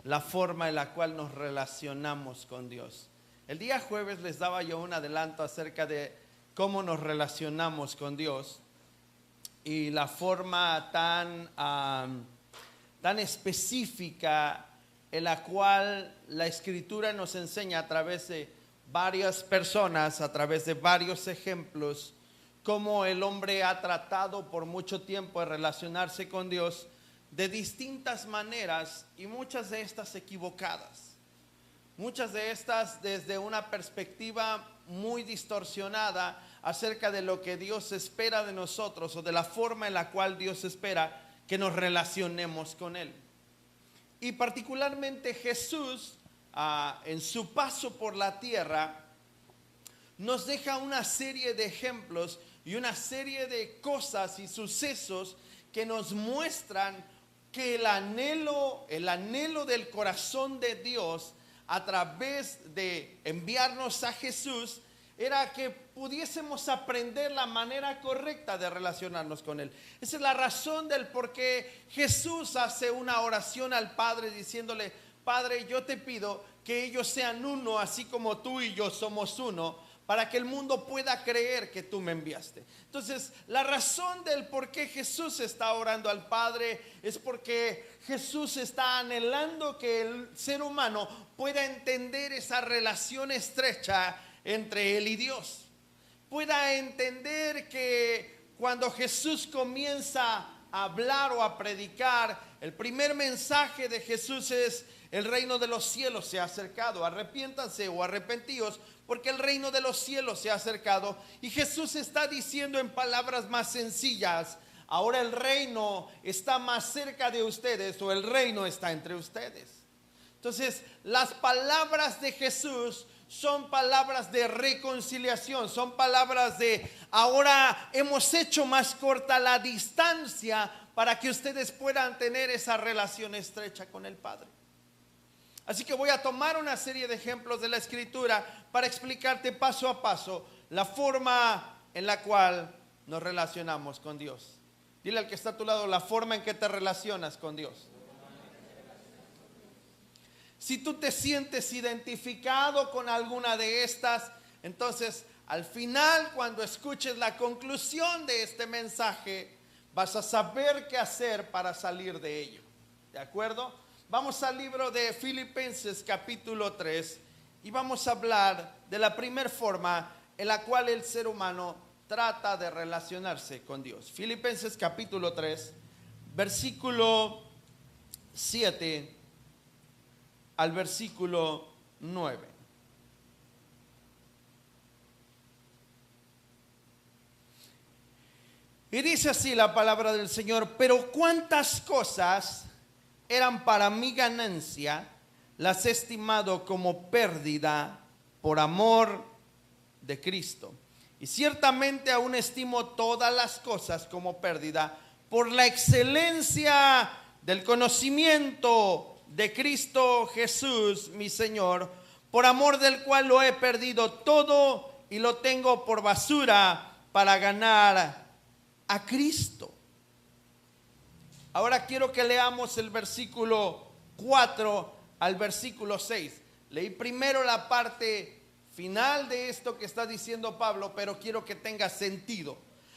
la forma en la cual nos relacionamos con Dios. El día jueves les daba yo un adelanto acerca de cómo nos relacionamos con Dios y la forma tan específica en la cual la Escritura nos enseña a través de varias personas, a través de varios ejemplos, cómo el hombre ha tratado por mucho tiempo de relacionarse con Dios de distintas maneras y muchas de estas equivocadas. Muchas de estas desde una perspectiva muy distorsionada acerca de lo que Dios espera de nosotros o de la forma en la cual Dios espera que nos relacionemos con Él. Y particularmente Jesús, en su paso por la tierra, nos deja una serie de ejemplos y una serie de cosas y sucesos que nos muestran que el anhelo del corazón de Dios a través de enviarnos a Jesús era que pudiésemos aprender la manera correcta de relacionarnos con Él. Esa es la razón del por qué Jesús hace una oración al Padre diciéndole: Padre, yo te pido que ellos sean uno, así como tú y yo somos uno, para que el mundo pueda creer que tú me enviaste. Entonces, la razón del por qué Jesús está orando al Padre es porque Jesús está anhelando que el ser humano pueda entender esa relación estrecha entre Él y Dios. Pueda entender que cuando Jesús comienza a hablar o a predicar, el primer mensaje de Jesús es: el reino de los cielos se ha acercado, arrepiéntanse o arrepentíos, porque el reino de los cielos se ha acercado. Y Jesús está diciendo en palabras más sencillas: ahora el reino está más cerca de ustedes, o el reino está entre ustedes. Entonces, las palabras de Jesús son palabras de reconciliación, son palabras de: ahora hemos hecho más corta la distancia para que ustedes puedan tener esa relación estrecha con el Padre. Así que voy a tomar una serie de ejemplos de la Escritura para explicarte paso a paso la forma en la cual nos relacionamos con Dios. Dile al que está a tu lado: la forma en que te relacionas con Dios. Si tú te sientes identificado con alguna de estas, entonces al final, cuando escuches la conclusión de este mensaje, vas a saber qué hacer para salir de ello. ¿De acuerdo? Vamos al libro de Filipenses capítulo 3 y vamos a hablar de la primera forma en la cual el ser humano trata de relacionarse con Dios. Filipenses capítulo 3, versículo 7 al versículo 9. Y dice así la palabra del Señor: pero cuántas cosas eran para mi ganancia, las he estimado como pérdida por amor de Cristo. Y ciertamente aún estimo todas las cosas como pérdida por la excelencia del conocimiento de Cristo Jesús, mi Señor, por amor del cual lo he perdido todo y lo tengo por basura para ganar a Cristo. Ahora quiero que leamos el versículo 4 al versículo 6. Leí primero la parte final de esto que está diciendo Pablo, pero quiero que tenga sentido.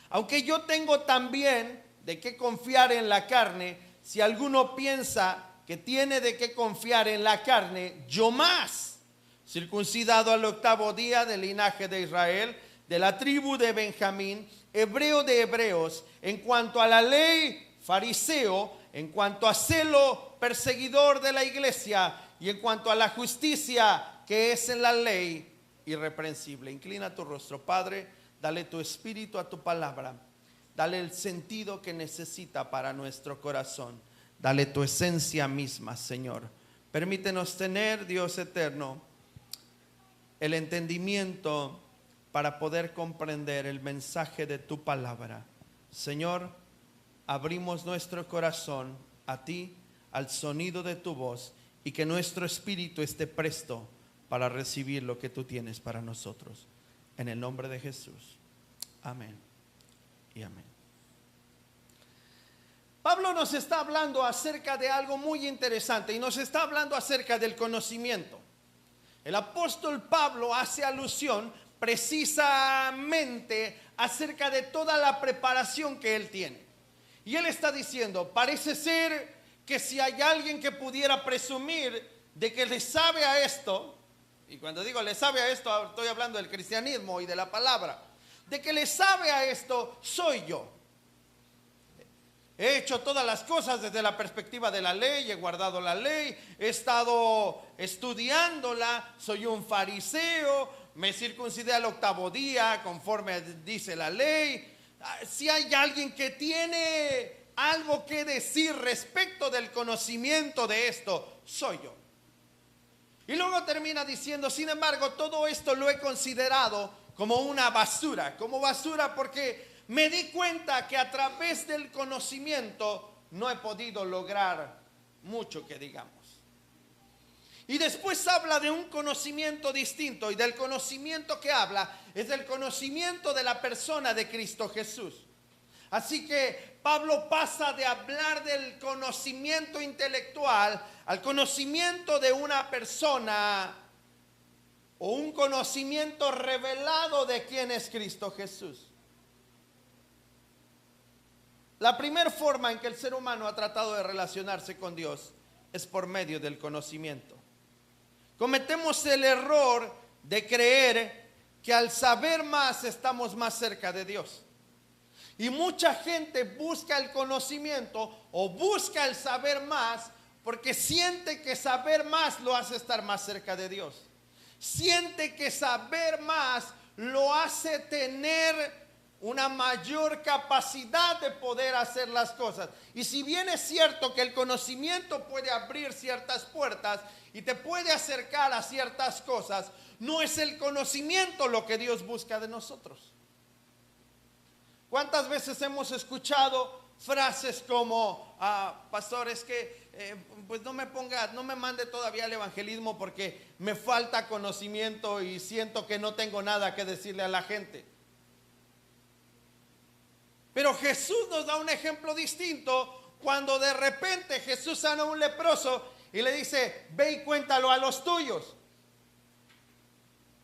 Aunque yo tengo también de qué confiar en la carne, si alguno piensa que tiene de qué confiar en la carne, yo más, circuncidado al 8º día, del linaje de Israel, de la tribu de Benjamín, hebreo de hebreos, en cuanto a la ley, fariseo, en cuanto a celo, perseguidor de la iglesia, y en cuanto a la justicia que es en la ley, irreprensible. Inclina tu rostro, Padre, dale tu espíritu a tu palabra, dale el sentido que necesita para nuestro corazón, dale tu esencia misma, Señor. Permítenos tener, Dios eterno, el entendimiento para poder comprender el mensaje de tu palabra. Señor, abrimos nuestro corazón a ti, al sonido de tu voz, y que nuestro espíritu esté presto para recibir lo que tú tienes para nosotros. En el nombre de Jesús. Amén y amén. Pablo nos está hablando acerca de algo muy interesante y nos está hablando acerca del conocimiento. El apóstol Pablo hace alusión precisamente acerca de toda la preparación que él tiene. Y él está diciendo, parece ser que si hay alguien que pudiera presumir de que le sabe a esto, y cuando digo le sabe a esto, estoy hablando del cristianismo y de la palabra, de que le sabe a esto, soy yo. He hecho todas las cosas desde la perspectiva de la ley, he guardado la ley, he estado estudiándola, soy un fariseo, me circuncidé al 8º día conforme dice la ley. Si hay alguien que tiene algo que decir respecto del conocimiento de esto, soy yo. Y luego termina diciendo, sin embargo, todo esto lo he considerado como una basura, porque me di cuenta que a través del conocimiento no he podido lograr mucho que digamos. Y después habla de un conocimiento distinto, y del conocimiento que habla es del conocimiento de la persona de Cristo Jesús. Así que Pablo pasa de hablar del conocimiento intelectual al conocimiento de una persona o un conocimiento revelado de quién es Cristo Jesús. La primera forma en que el ser humano ha tratado de relacionarse con Dios es por medio del conocimiento. Cometemos el error de creer que al saber más estamos más cerca de Dios. Y mucha gente busca el conocimiento o busca el saber más porque siente que saber más lo hace estar más cerca de Dios. Siente que saber más lo hace tener una mayor capacidad de poder hacer las cosas. Y si bien es cierto que el conocimiento puede abrir ciertas puertas y te puede acercar a ciertas cosas, no es el conocimiento lo que Dios busca de nosotros. ¿Cuántas veces hemos escuchado frases como, pastor, es que pues no me mande todavía al evangelismo porque me falta conocimiento y siento que no tengo nada que decirle a la gente? Pero Jesús nos da un ejemplo distinto cuando de repente Jesús sana a un leproso y le dice, ve y cuéntalo a los tuyos.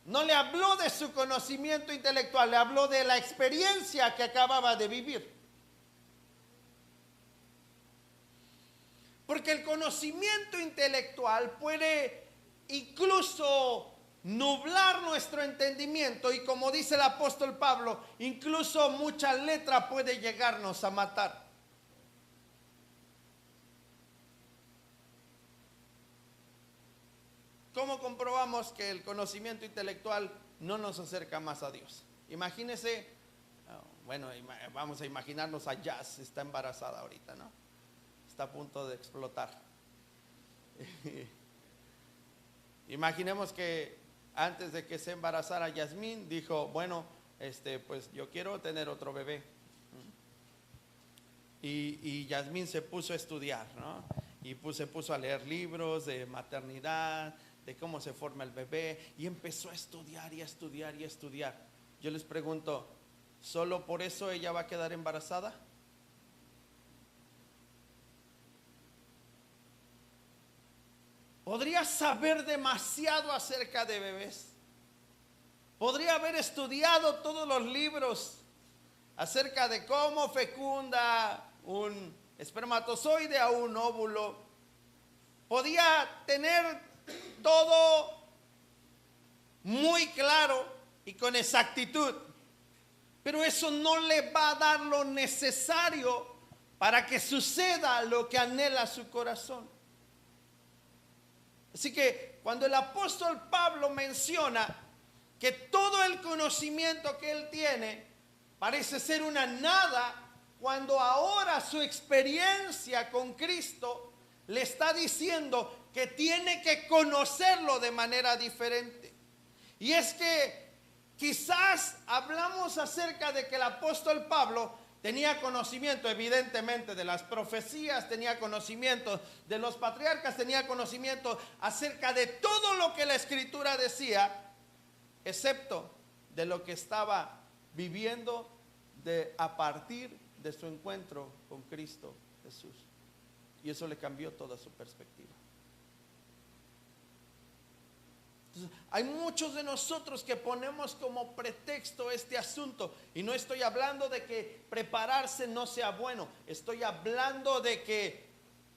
No le habló de su conocimiento intelectual, le habló de la experiencia que acababa de vivir. Porque el conocimiento intelectual puede incluso nublar nuestro entendimiento y, como dice el apóstol Pablo, incluso mucha letra puede llegarnos a matar. ¿Cómo comprobamos que el conocimiento intelectual no nos acerca más a Dios? Imagínese, vamos a imaginarnos a Jazz, está embarazada ahorita, ¿no? Está a punto de explotar. Imaginemos que antes de que se embarazara Yasmín, dijo, bueno, pues yo quiero tener otro bebé. Y Yasmín se puso a estudiar, ¿no? Y se puso a leer libros de maternidad, de cómo se forma el bebé, y empezó a estudiar y a estudiar y a estudiar. Yo les pregunto, ¿solo por eso ella va a quedar embarazada? Podría saber demasiado acerca de bebés. Podría haber estudiado todos los libros acerca de cómo fecunda un espermatozoide a un óvulo. Podía tener todo muy claro y con exactitud. Pero eso no le va a dar lo necesario para que suceda lo que anhela su corazón. Así que cuando el apóstol Pablo menciona que todo el conocimiento que él tiene parece ser una nada, cuando ahora su experiencia con Cristo le está diciendo que tiene que conocerlo de manera diferente. Y es que quizás hablamos acerca de que el apóstol Pablo tenía conocimiento evidentemente de las profecías, tenía conocimiento de los patriarcas, tenía conocimiento acerca de todo lo que la Escritura decía, excepto de lo que estaba viviendo a partir de su encuentro con Cristo Jesús. Y eso le cambió toda su perspectiva. Entonces, hay muchos de nosotros que ponemos como pretexto este asunto. Y no estoy hablando de que prepararse no sea bueno. Estoy hablando de que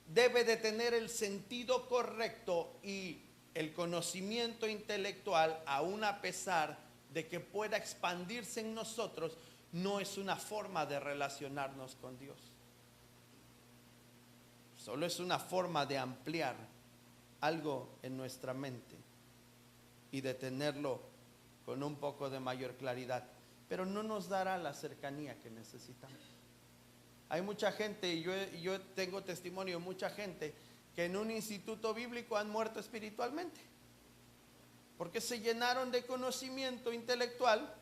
debe de tener el sentido correcto y el conocimiento intelectual, aun a pesar de que pueda expandirse en nosotros, no es una forma de relacionarnos con Dios. Solo es una forma de ampliar algo en nuestra mente y de tenerlo con un poco de mayor claridad, pero no nos dará la cercanía que necesitamos. Hay mucha gente, y yo tengo testimonio de mucha gente que en un instituto bíblico han muerto espiritualmente, porque se llenaron de conocimiento intelectual,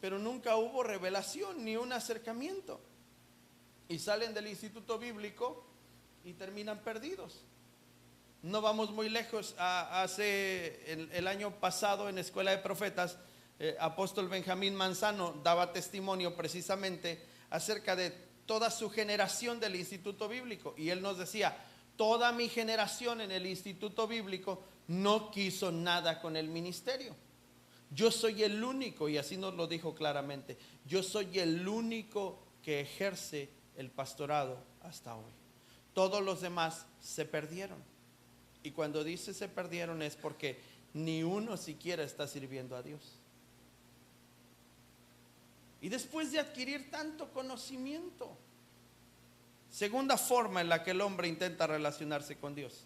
pero nunca hubo revelación ni un acercamiento, y salen del instituto bíblico y terminan perdidos. No vamos muy lejos. Hace el año pasado en Escuela de Profetas, apóstol Benjamín Manzano daba testimonio precisamente acerca de toda su generación del instituto bíblico, y él nos decía: toda mi generación en el instituto bíblico no quiso nada con el ministerio. Yo soy el único, y así nos lo dijo claramente, yo soy el único que ejerce el pastorado hasta hoy. Todos los demás se perdieron. Y cuando dice se perdieron es porque ni uno siquiera está sirviendo a Dios. Y después de adquirir tanto conocimiento, segunda forma en la que el hombre intenta relacionarse con Dios.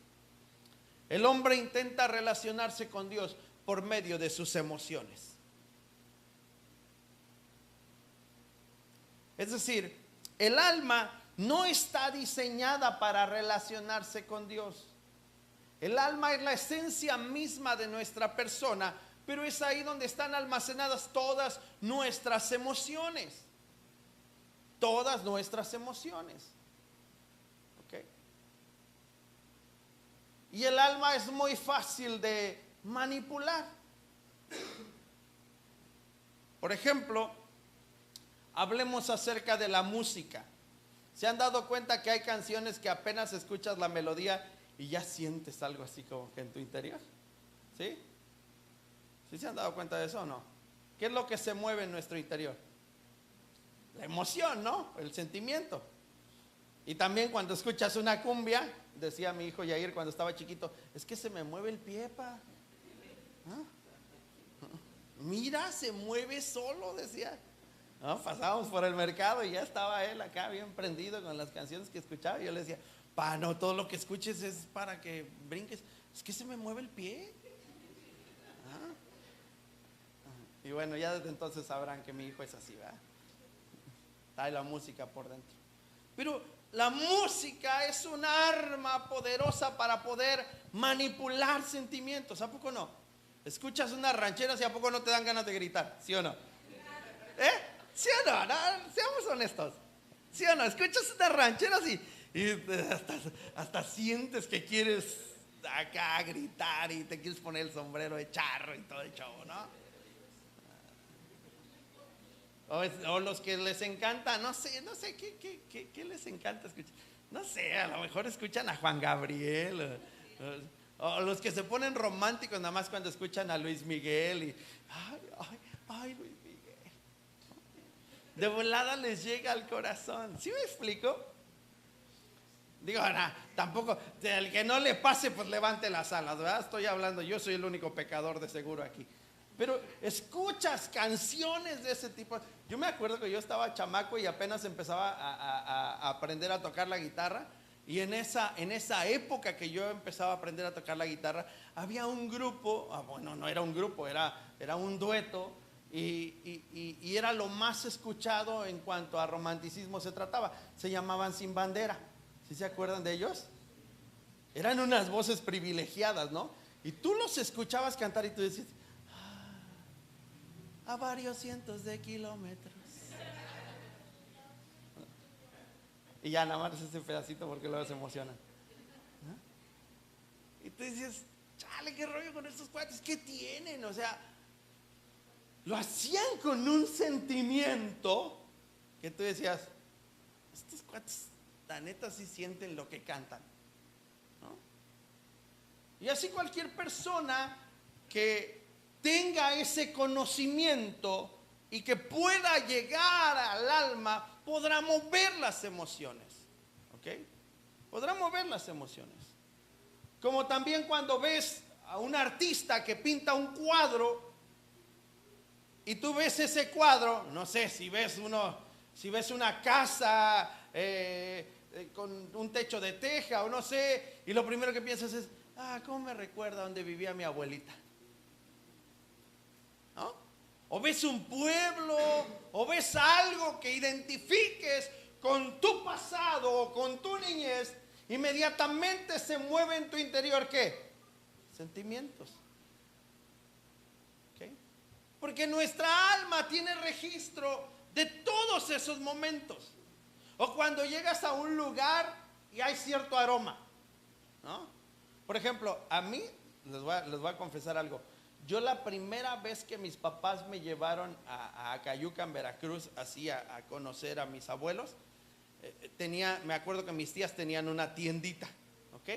El hombre intenta relacionarse con Dios por medio de sus emociones. Es decir, el alma no está diseñada para relacionarse con Dios. El alma es la esencia misma de nuestra persona, pero es ahí donde están almacenadas todas nuestras emociones. Todas nuestras emociones. ¿Ok? Y el alma es muy fácil de manipular. Por ejemplo, hablemos acerca de la música. ¿Se han dado cuenta que hay canciones que apenas escuchas la melodía y ya sientes algo así como que en tu interior? ¿Sí? ¿Sí se han dado cuenta de eso o no? ¿Qué es lo que se mueve en nuestro interior? La emoción, ¿no? El sentimiento. Y también cuando escuchas una cumbia, decía mi hijo Yair cuando estaba chiquito, es que se me mueve el pie, pa. ¿Ah? Mira, se mueve solo, decía. No, pasábamos por el mercado y ya estaba él acá bien prendido con las canciones que escuchaba. Y yo le decía: pa, no, todo lo que escuches es para que brinques. Es que se me mueve el pie. ¿Ah? Y bueno, ya desde entonces sabrán que mi hijo es así, ¿verdad? Trae la música por dentro. Pero la música es un arma poderosa para poder manipular sentimientos. ¿A poco no? Escuchas unas rancheras y ¿a poco no te dan ganas de gritar? ¿Sí o no? ¿Sí o no? No, seamos honestos. ¿Sí o no? Escuchas unas rancheras y hasta sientes que quieres acá gritar y te quieres poner el sombrero de charro y todo el show, ¿no? O los que les encanta, no sé, ¿qué les encanta escuchar? No sé, a lo mejor escuchan a Juan Gabriel, o los que se ponen románticos nada más cuando escuchan a Luis Miguel y ay, Luis Miguel. De volada les llega al corazón. ¿Sí me explico? Digo, tampoco, el que no le pase, pues levante las alas, ¿verdad? Estoy hablando, yo soy el único pecador de seguro aquí. Pero escuchas canciones de ese tipo. Yo me acuerdo que yo estaba chamaco y apenas empezaba a aprender a tocar la guitarra. Y en esa época que yo empezaba a aprender a tocar la guitarra, había un grupo, bueno, no era un grupo, era un dueto. Y era lo más escuchado en cuanto a romanticismo se trataba. Se llamaban Sin Bandera. ¿Sí se acuerdan de ellos? Eran unas voces privilegiadas, ¿no? Y tú los escuchabas cantar y tú decías: a varios cientos de kilómetros. Y ya nada más ese pedacito porque luego se emocionan. ¿No? Y tú dices: chale, qué rollo con estos cuates, ¿qué tienen? O sea, lo hacían con un sentimiento que tú decías: estos cuates, la neta sí sienten lo que cantan, ¿no? Y así cualquier persona que tenga ese conocimiento y que pueda llegar al alma, podrá mover las emociones, ¿ok? Podrá mover las emociones. Como también cuando ves a un artista que pinta un cuadro y tú ves ese cuadro, no sé si ves una casa con un techo de teja o no sé, y lo primero que piensas es, ¿cómo me recuerda donde vivía mi abuelita? ¿No? O ves un pueblo, o ves algo que identifiques con tu pasado o con tu niñez, inmediatamente se mueve en tu interior, ¿qué? Sentimientos. ¿Okay? Porque nuestra alma tiene registro de todos esos momentos. O cuando llegas a un lugar y hay cierto aroma, ¿no? Por ejemplo, a mí, les voy a confesar algo. Yo la primera vez que mis papás me llevaron a Acayucan, Veracruz, así a conocer a mis abuelos, me acuerdo que mis tías tenían una tiendita, ¿ok?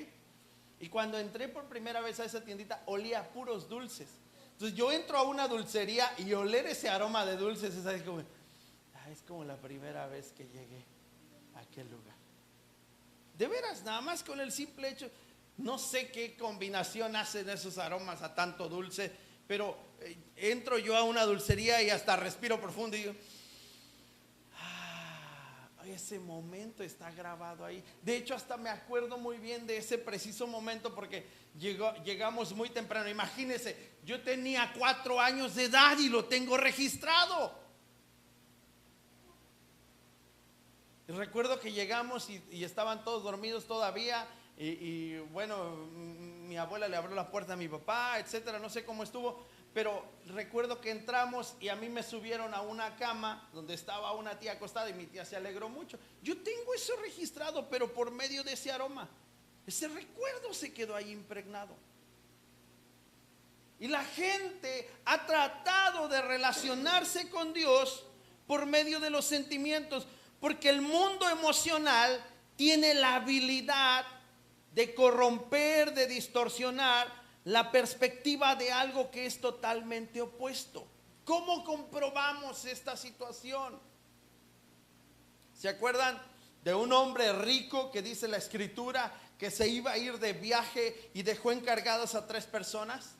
Y cuando entré por primera vez a esa tiendita, olía a puros dulces. Entonces yo entro a una dulcería y oler ese aroma de dulces es como la primera vez que llegué a aquel lugar. De veras, nada más con el simple hecho, no sé qué combinación hacen esos aromas a tanto dulce, pero entro yo a una dulcería y hasta respiro profundo y digo, ese momento está grabado ahí. De hecho, hasta me acuerdo muy bien de ese preciso momento porque llegamos muy temprano. Imagínense, yo tenía 4 años de edad y lo tengo registrado. Y recuerdo que llegamos y estaban todos dormidos todavía. Y bueno, mi abuela le abrió la puerta a mi papá, etcétera, no sé cómo estuvo, pero recuerdo que entramos y a mí me subieron a una cama donde estaba una tía acostada y mi tía se alegró mucho. Yo tengo eso registrado, pero por medio de ese aroma, ese recuerdo se quedó ahí impregnado. Y la gente ha tratado de relacionarse con Dios por medio de los sentimientos, porque el mundo emocional tiene la habilidad de corromper, de distorsionar la perspectiva de algo que es totalmente opuesto. ¿Cómo comprobamos esta situación? ¿Se acuerdan de un hombre rico que dice la escritura que se iba a ir de viaje y dejó encargadas a 3 personas?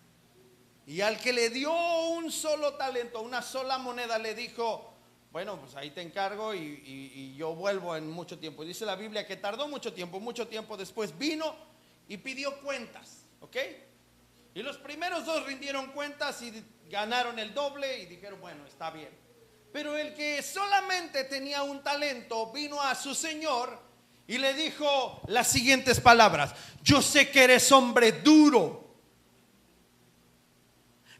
Y al que le dio un solo talento, una sola moneda, le dijo, bueno, pues ahí te encargo y yo vuelvo en mucho tiempo. Y dice la Biblia que tardó mucho tiempo después vino y pidió cuentas, ¿ok? Y los primeros 2 rindieron cuentas y ganaron el doble y dijeron, bueno, está bien. Pero el que solamente tenía un talento vino a su señor y le dijo las siguientes palabras: yo sé que eres hombre duro.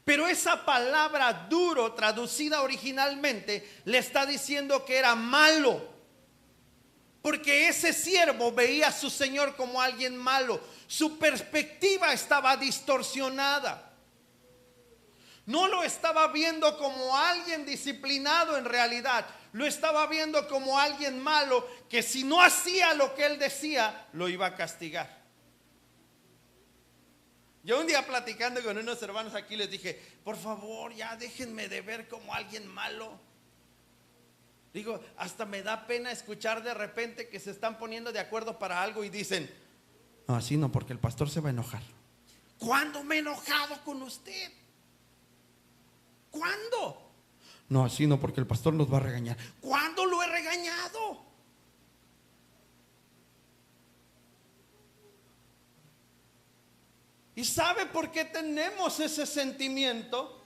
Pero esa palabra duro, traducida originalmente, le está diciendo que era malo. Porque ese siervo veía a su señor como alguien malo. Su perspectiva estaba distorsionada. No lo estaba viendo como alguien disciplinado en realidad. Lo estaba viendo como alguien malo que si no hacía lo que él decía, lo iba a castigar. Yo un día platicando con unos hermanos aquí les dije, por favor, ya déjenme de ver como alguien malo. Digo, hasta me da pena escuchar de repente que se están poniendo de acuerdo para algo y dicen, no, así no, porque el pastor se va a enojar. ¿Cuándo me he enojado con usted? ¿Cuándo? No, así no, porque el pastor nos va a regañar. ¿Cuándo lo he regañado? ¿Y sabe por qué tenemos ese sentimiento?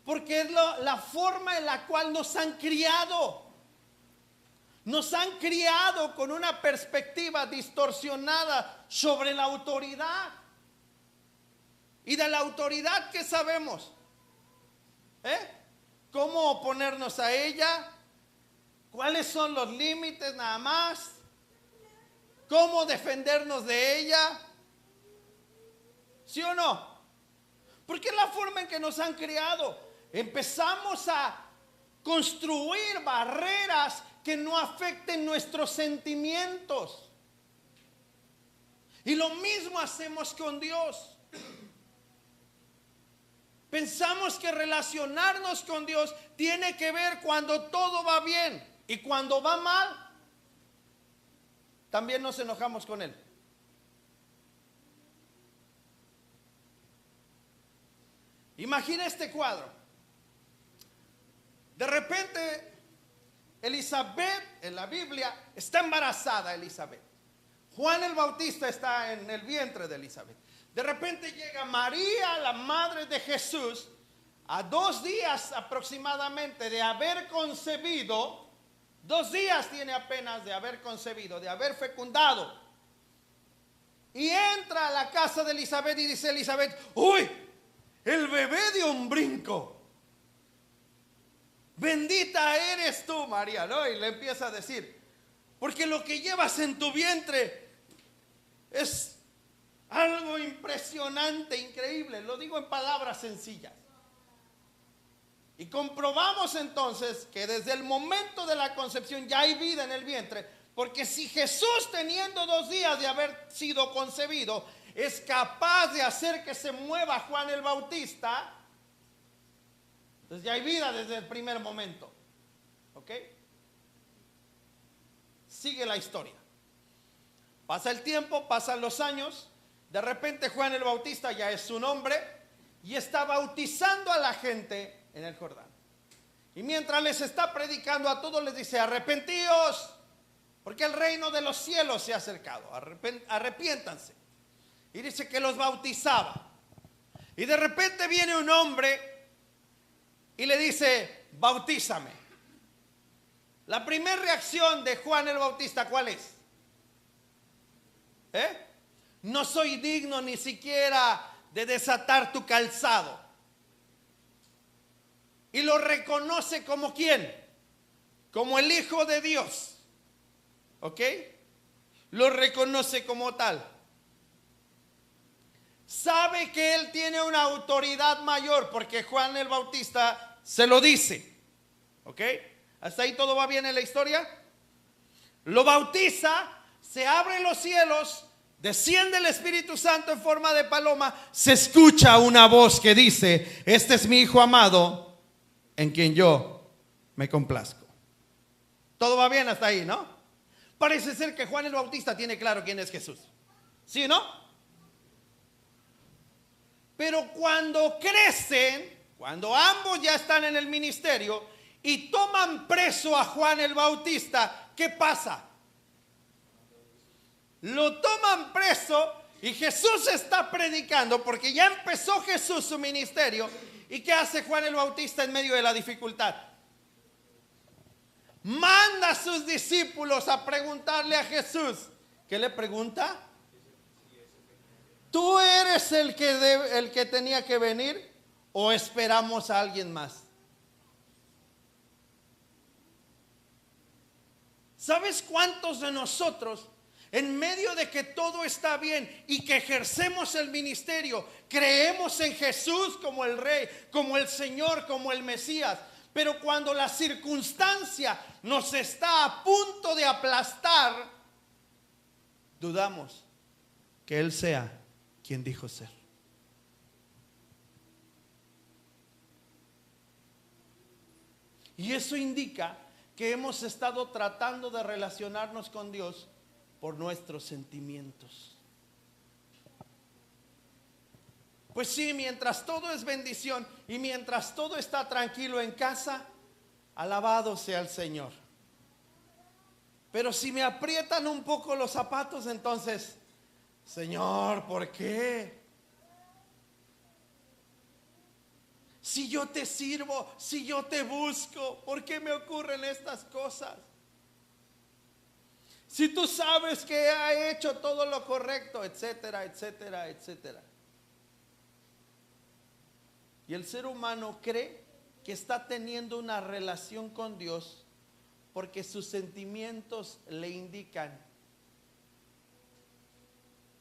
Porque es la forma en la cual nos han criado. Nos han criado con una perspectiva distorsionada sobre la autoridad. Y de la autoridad, ¿qué sabemos? ¿Cómo oponernos a ella? ¿Cuáles son los límites nada más? ¿Cómo defendernos de ella? ¿Sí o no? Porque es la forma en que nos han criado. Empezamos a construir barreras que no afecten nuestros sentimientos. Y lo mismo hacemos con Dios. Pensamos que relacionarnos con Dios tiene que ver cuando todo va bien, y cuando va mal, también nos enojamos con Él. Imagina este cuadro. De repente, Elizabeth, en la Biblia, está embarazada Elizabeth. Juan el Bautista está en el vientre de Elizabeth. De repente llega María, la madre de Jesús, a 2 días aproximadamente de haber concebido. 2 días tiene apenas de haber concebido, de haber fecundado. Y entra a la casa de Elizabeth y dice Elizabeth: uy, el bebé dio un brinco. Bendita eres tú, María, ¿no? Y le empieza a decir, porque lo que llevas en tu vientre es algo impresionante, increíble. Lo digo en palabras sencillas. Y comprobamos entonces que desde el momento de la concepción ya hay vida en el vientre, porque si Jesús, teniendo 2 días de haber sido concebido, es capaz de hacer que se mueva Juan el Bautista, entonces ya hay vida desde el primer momento. ¿Ok? Sigue la historia. Pasa el tiempo, pasan los años. De repente Juan el Bautista ya es su nombre y está bautizando a la gente en el Jordán. Y mientras les está predicando a todos, les dice: arrepentíos, porque el reino de los cielos se ha acercado. Arrepiéntanse. Y dice que los bautizaba. Y de repente viene un hombre y le dice: bautízame. La primera reacción de Juan el Bautista, ¿cuál es? No soy digno ni siquiera de desatar tu calzado. Y lo reconoce como ¿quién? Como el Hijo de Dios. ¿Ok? Lo reconoce como tal. Sabe que él tiene una autoridad mayor porque Juan el Bautista se lo dice. ¿Ok? ¿Hasta ahí todo va bien en la historia? Lo bautiza, se abren los cielos, desciende el Espíritu Santo en forma de paloma, se escucha una voz que dice: este es mi Hijo amado, en quien yo me complazco. Todo va bien hasta ahí, ¿no? Parece ser que Juan el Bautista tiene claro quién es Jesús. ¿Sí o no? Pero cuando crecen, cuando ambos ya están en el ministerio y toman preso a Juan el Bautista, ¿qué pasa? Lo toman preso y Jesús está predicando, porque ya empezó Jesús su ministerio. ¿Y qué hace Juan el Bautista en medio de la dificultad? Manda a sus discípulos a preguntarle a Jesús. ¿Qué le pregunta? ¿Tú eres el que tenía que venir o esperamos a alguien más? ¿Sabes cuántos de nosotros, en medio de que todo está bien y que ejercemos el ministerio, creemos en Jesús como el Rey, como el Señor, como el Mesías? Pero cuando la circunstancia nos está a punto de aplastar, dudamos que Él sea quien dijo ser. Y eso indica que hemos estado tratando de relacionarnos con Dios por nuestros sentimientos. Pues sí, mientras todo es bendición y mientras todo está tranquilo en casa, alabado sea el Señor. Pero si me aprietan un poco los zapatos, entonces, Señor, ¿por qué? Si yo te sirvo, si yo te busco, ¿por qué me ocurren estas cosas? Si tú sabes que he hecho todo lo correcto, etcétera, etcétera, etcétera. Y el ser humano cree que está teniendo una relación con Dios porque sus sentimientos le indican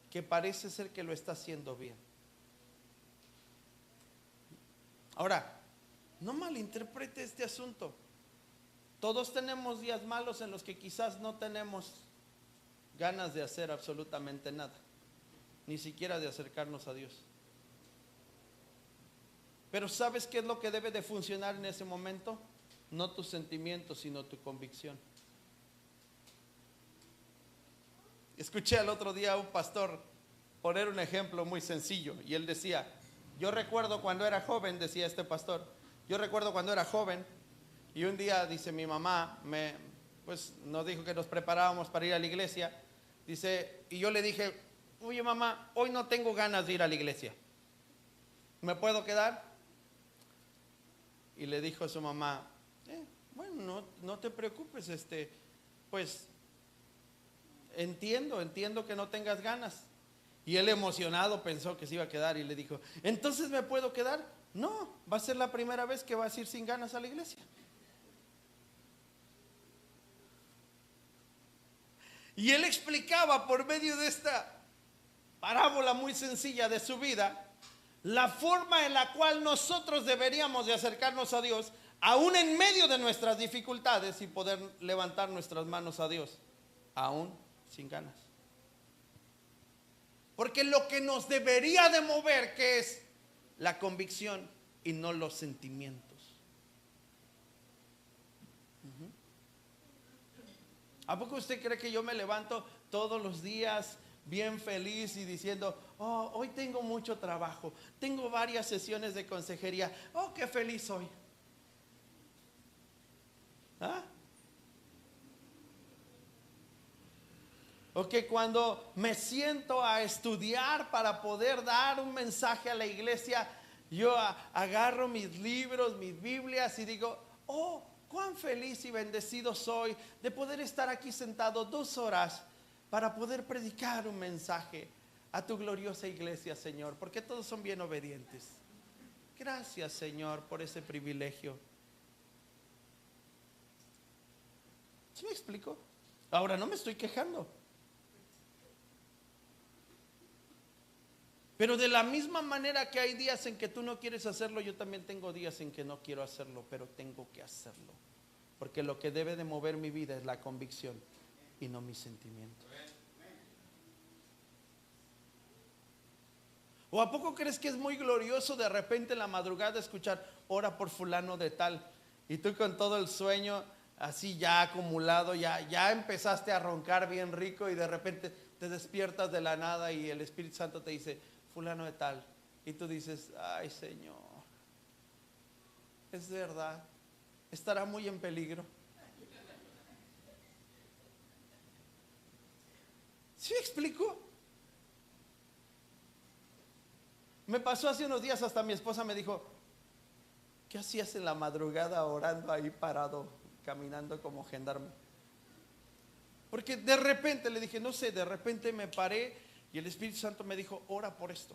que parece ser que lo está haciendo bien. Ahora, no malinterprete este asunto. Todos tenemos días malos en los que quizás no tenemos ganas de hacer absolutamente nada, ni siquiera de acercarnos a Dios. Pero ¿sabes qué es lo que debe de funcionar en ese momento? No tus sentimientos, sino tu convicción. Escuché el otro día a un pastor poner un ejemplo muy sencillo y él decía, yo recuerdo cuando era joven, decía este pastor, yo recuerdo cuando era joven y un día, dice, mi mamá pues nos dijo que nos preparábamos para ir a la iglesia, dice, y yo le dije, oye mamá, hoy no tengo ganas de ir a la iglesia, ¿me puedo quedar? Y le dijo a su mamá, bueno, no te preocupes, pues entiendo que no tengas ganas. Y él emocionado pensó que se iba a quedar y le dijo, ¿entonces me puedo quedar? No, va a ser la primera vez que vas a ir sin ganas a la iglesia. Y él explicaba por medio de esta parábola muy sencilla de su vida, la forma en la cual nosotros deberíamos de acercarnos a Dios, aún en medio de nuestras dificultades, y poder levantar nuestras manos a Dios, aún sin ganas. Porque lo que nos debería de mover, que es la convicción y no los sentimientos. ¿A poco usted cree que yo me levanto todos los días bien feliz y diciendo, oh, hoy tengo mucho trabajo, tengo varias sesiones de consejería, oh, qué feliz soy? ¿Ah? O que cuando me siento a estudiar para poder dar un mensaje a la iglesia, yo agarro mis libros, mis Biblias y digo, oh, cuán feliz y bendecido soy de poder estar aquí sentado 2 horas para poder predicar un mensaje a tu gloriosa iglesia, Señor, porque todos son bien obedientes. Gracias, Señor, por ese privilegio. ¿Sí me explico? Ahora no me estoy quejando. Pero de la misma manera que hay días en que tú no quieres hacerlo, yo también tengo días en que no quiero hacerlo, pero tengo que hacerlo. Porque lo que debe de mover mi vida es la convicción y no mis sentimientos. ¿O a poco crees que es muy glorioso de repente en la madrugada escuchar, ora por fulano de tal? Y tú con todo el sueño así ya acumulado, ya empezaste a roncar bien rico y de repente te despiertas de la nada y el Espíritu Santo te dice, fulano de tal. Y tú dices, ay Señor, es verdad, estará muy en peligro. ¿Sí me explico? Me pasó hace unos días, hasta mi esposa me dijo, ¿qué hacías en la madrugada orando ahí parado, caminando como gendarme? Porque de repente le dije, no sé, de repente me paré y el Espíritu Santo me dijo, ora por esto.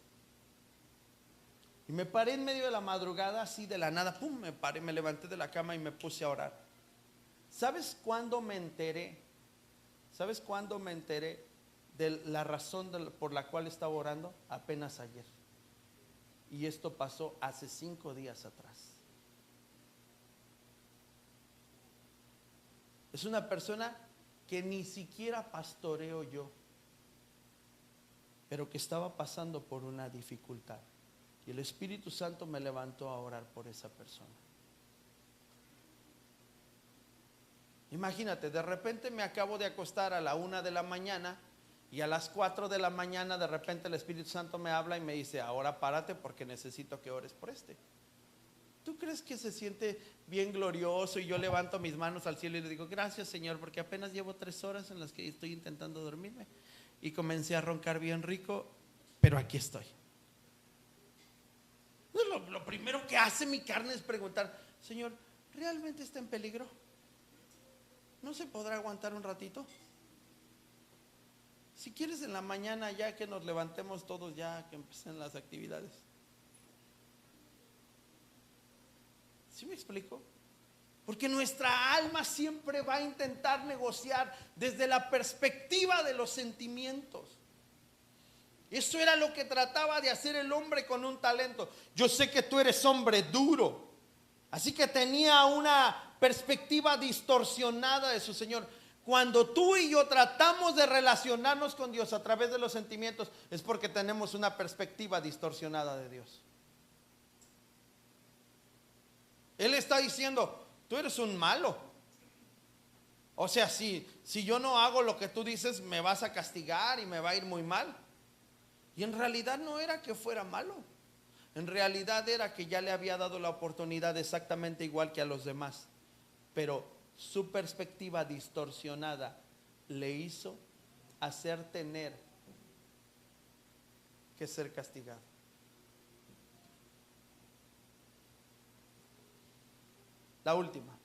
Y me paré en medio de la madrugada, así de la nada, pum, me paré, me levanté de la cama y me puse a orar. ¿Sabes cuándo me enteré? ¿Sabes cuándo me enteré de la razón por la cual estaba orando? Apenas ayer. Y esto pasó hace 5 días atrás. Es una persona que ni siquiera pastoreo yo, pero que estaba pasando por una dificultad. Y el Espíritu Santo me levantó a orar por esa persona. Imagínate, de repente me acabo de acostar a la 1 de la mañana y a las 4 de la mañana de repente el Espíritu Santo me habla y me dice, ahora párate porque necesito que ores por este. ¿Tú crees que se siente bien glorioso? Y yo levanto mis manos al cielo y le digo, gracias Señor, porque apenas llevo 3 horas en las que estoy intentando dormirme y comencé a roncar bien rico, pero aquí estoy. Lo primero que hace mi carne es preguntar, Señor, ¿realmente está en peligro? ¿No se podrá aguantar un ratito? Si quieres en la mañana ya que nos levantemos todos, ya que empiecen las actividades. ¿Sí me explico? Porque nuestra alma siempre va a intentar negociar desde la perspectiva de los sentimientos. Eso era lo que trataba de hacer el hombre con un talento. Yo sé que tú eres hombre duro. Así que tenía una perspectiva distorsionada de su Señor. Cuando tú y yo tratamos de relacionarnos con Dios a través de los sentimientos, es porque tenemos una perspectiva distorsionada de Dios. Él está diciendo, tú eres un malo. O sea, si yo no hago lo que tú dices, me vas a castigar y me va a ir muy mal. Y en realidad no era que fuera malo. En realidad era que ya le había dado la oportunidad exactamente igual que a los demás. Pero su perspectiva distorsionada le hizo hacer tener que ser castigado. La última.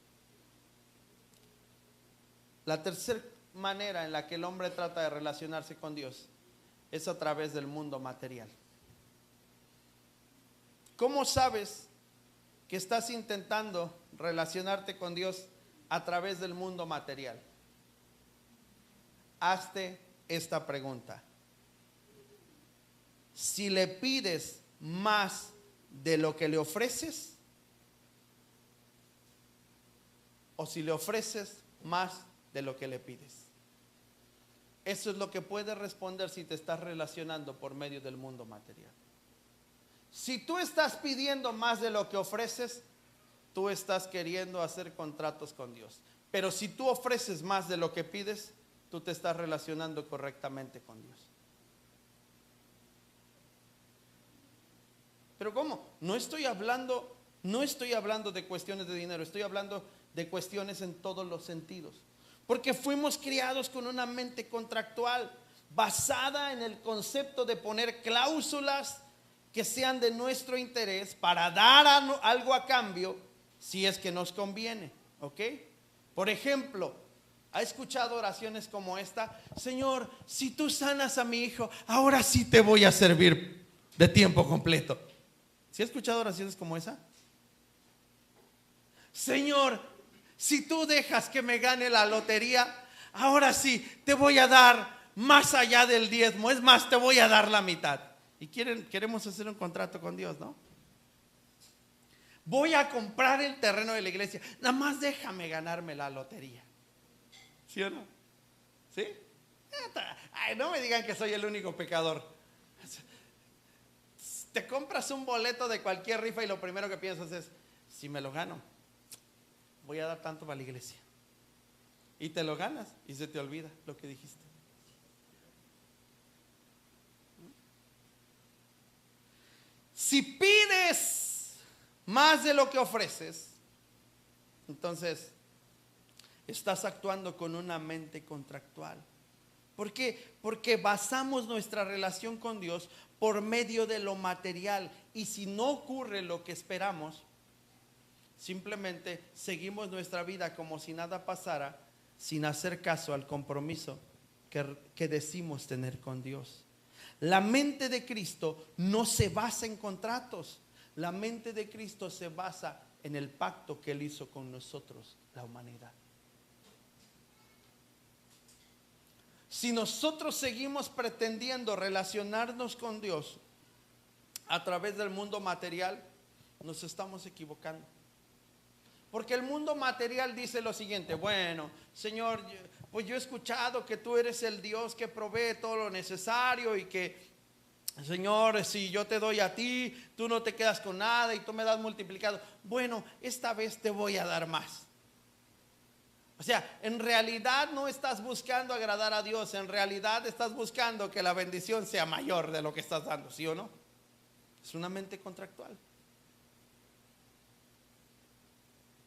La tercera manera en la que el hombre trata de relacionarse con Dios es a través del mundo material. ¿Cómo sabes que estás intentando relacionarte con Dios a través del mundo material? Hazte esta pregunta. Si le pides más de lo que le ofreces, o si le ofreces más de lo que le pides. Eso es lo que puedes responder si te estás relacionando por medio del mundo material. Si tú estás pidiendo más de lo que ofreces, tú estás queriendo hacer contratos con Dios. Pero si tú ofreces más de lo que pides, tú te estás relacionando correctamente con Dios. Pero ¿cómo? No estoy hablando de cuestiones de dinero, estoy hablando de cuestiones en todos los sentidos. Porque fuimos criados con una mente contractual basada en el concepto de poner cláusulas que sean de nuestro interés para dar algo a cambio si es que nos conviene, ¿ok? Por ejemplo, ¿ha escuchado oraciones como esta? Señor, si tú sanas a mi hijo, ahora sí te voy a servir de tiempo completo. ¿Sí ha escuchado oraciones como esa? Señor, si tú dejas que me gane la lotería, ahora sí te voy a dar más allá del diezmo, es más, te voy a dar la mitad. Y queremos hacer un contrato con Dios, ¿no? Voy a comprar el terreno de la iglesia, nada más déjame ganarme la lotería. ¿Sí o no? ¿Sí? Ay, no me digan que soy el único pecador. Te compras un boleto de cualquier rifa y lo primero que piensas es, si me lo gano, voy a dar tanto para la iglesia. Y te lo ganas y se te olvida lo que dijiste. Si pides más de lo que ofreces, entonces estás actuando con una mente contractual. ¿Por qué? Porque basamos nuestra relación con Dios por medio de lo material. Y si no ocurre lo que esperamos, simplemente seguimos nuestra vida como si nada pasara, sin hacer caso al compromiso que decimos tener con Dios. La mente de Cristo no se basa en contratos. La mente de Cristo se basa en el pacto que Él hizo con nosotros, la humanidad. Si nosotros seguimos pretendiendo relacionarnos con Dios a través del mundo material, nos estamos equivocando. Porque el mundo material dice lo siguiente: bueno, Señor, pues yo he escuchado que tú eres el Dios que provee todo lo necesario y que, Señor, si yo te doy a ti, tú no te quedas con nada y tú me das multiplicado. Bueno, esta vez te voy a dar más. O sea, en realidad no estás buscando agradar a Dios, en realidad estás buscando que la bendición sea mayor de lo que estás dando, ¿sí o no? Es una mente contractual.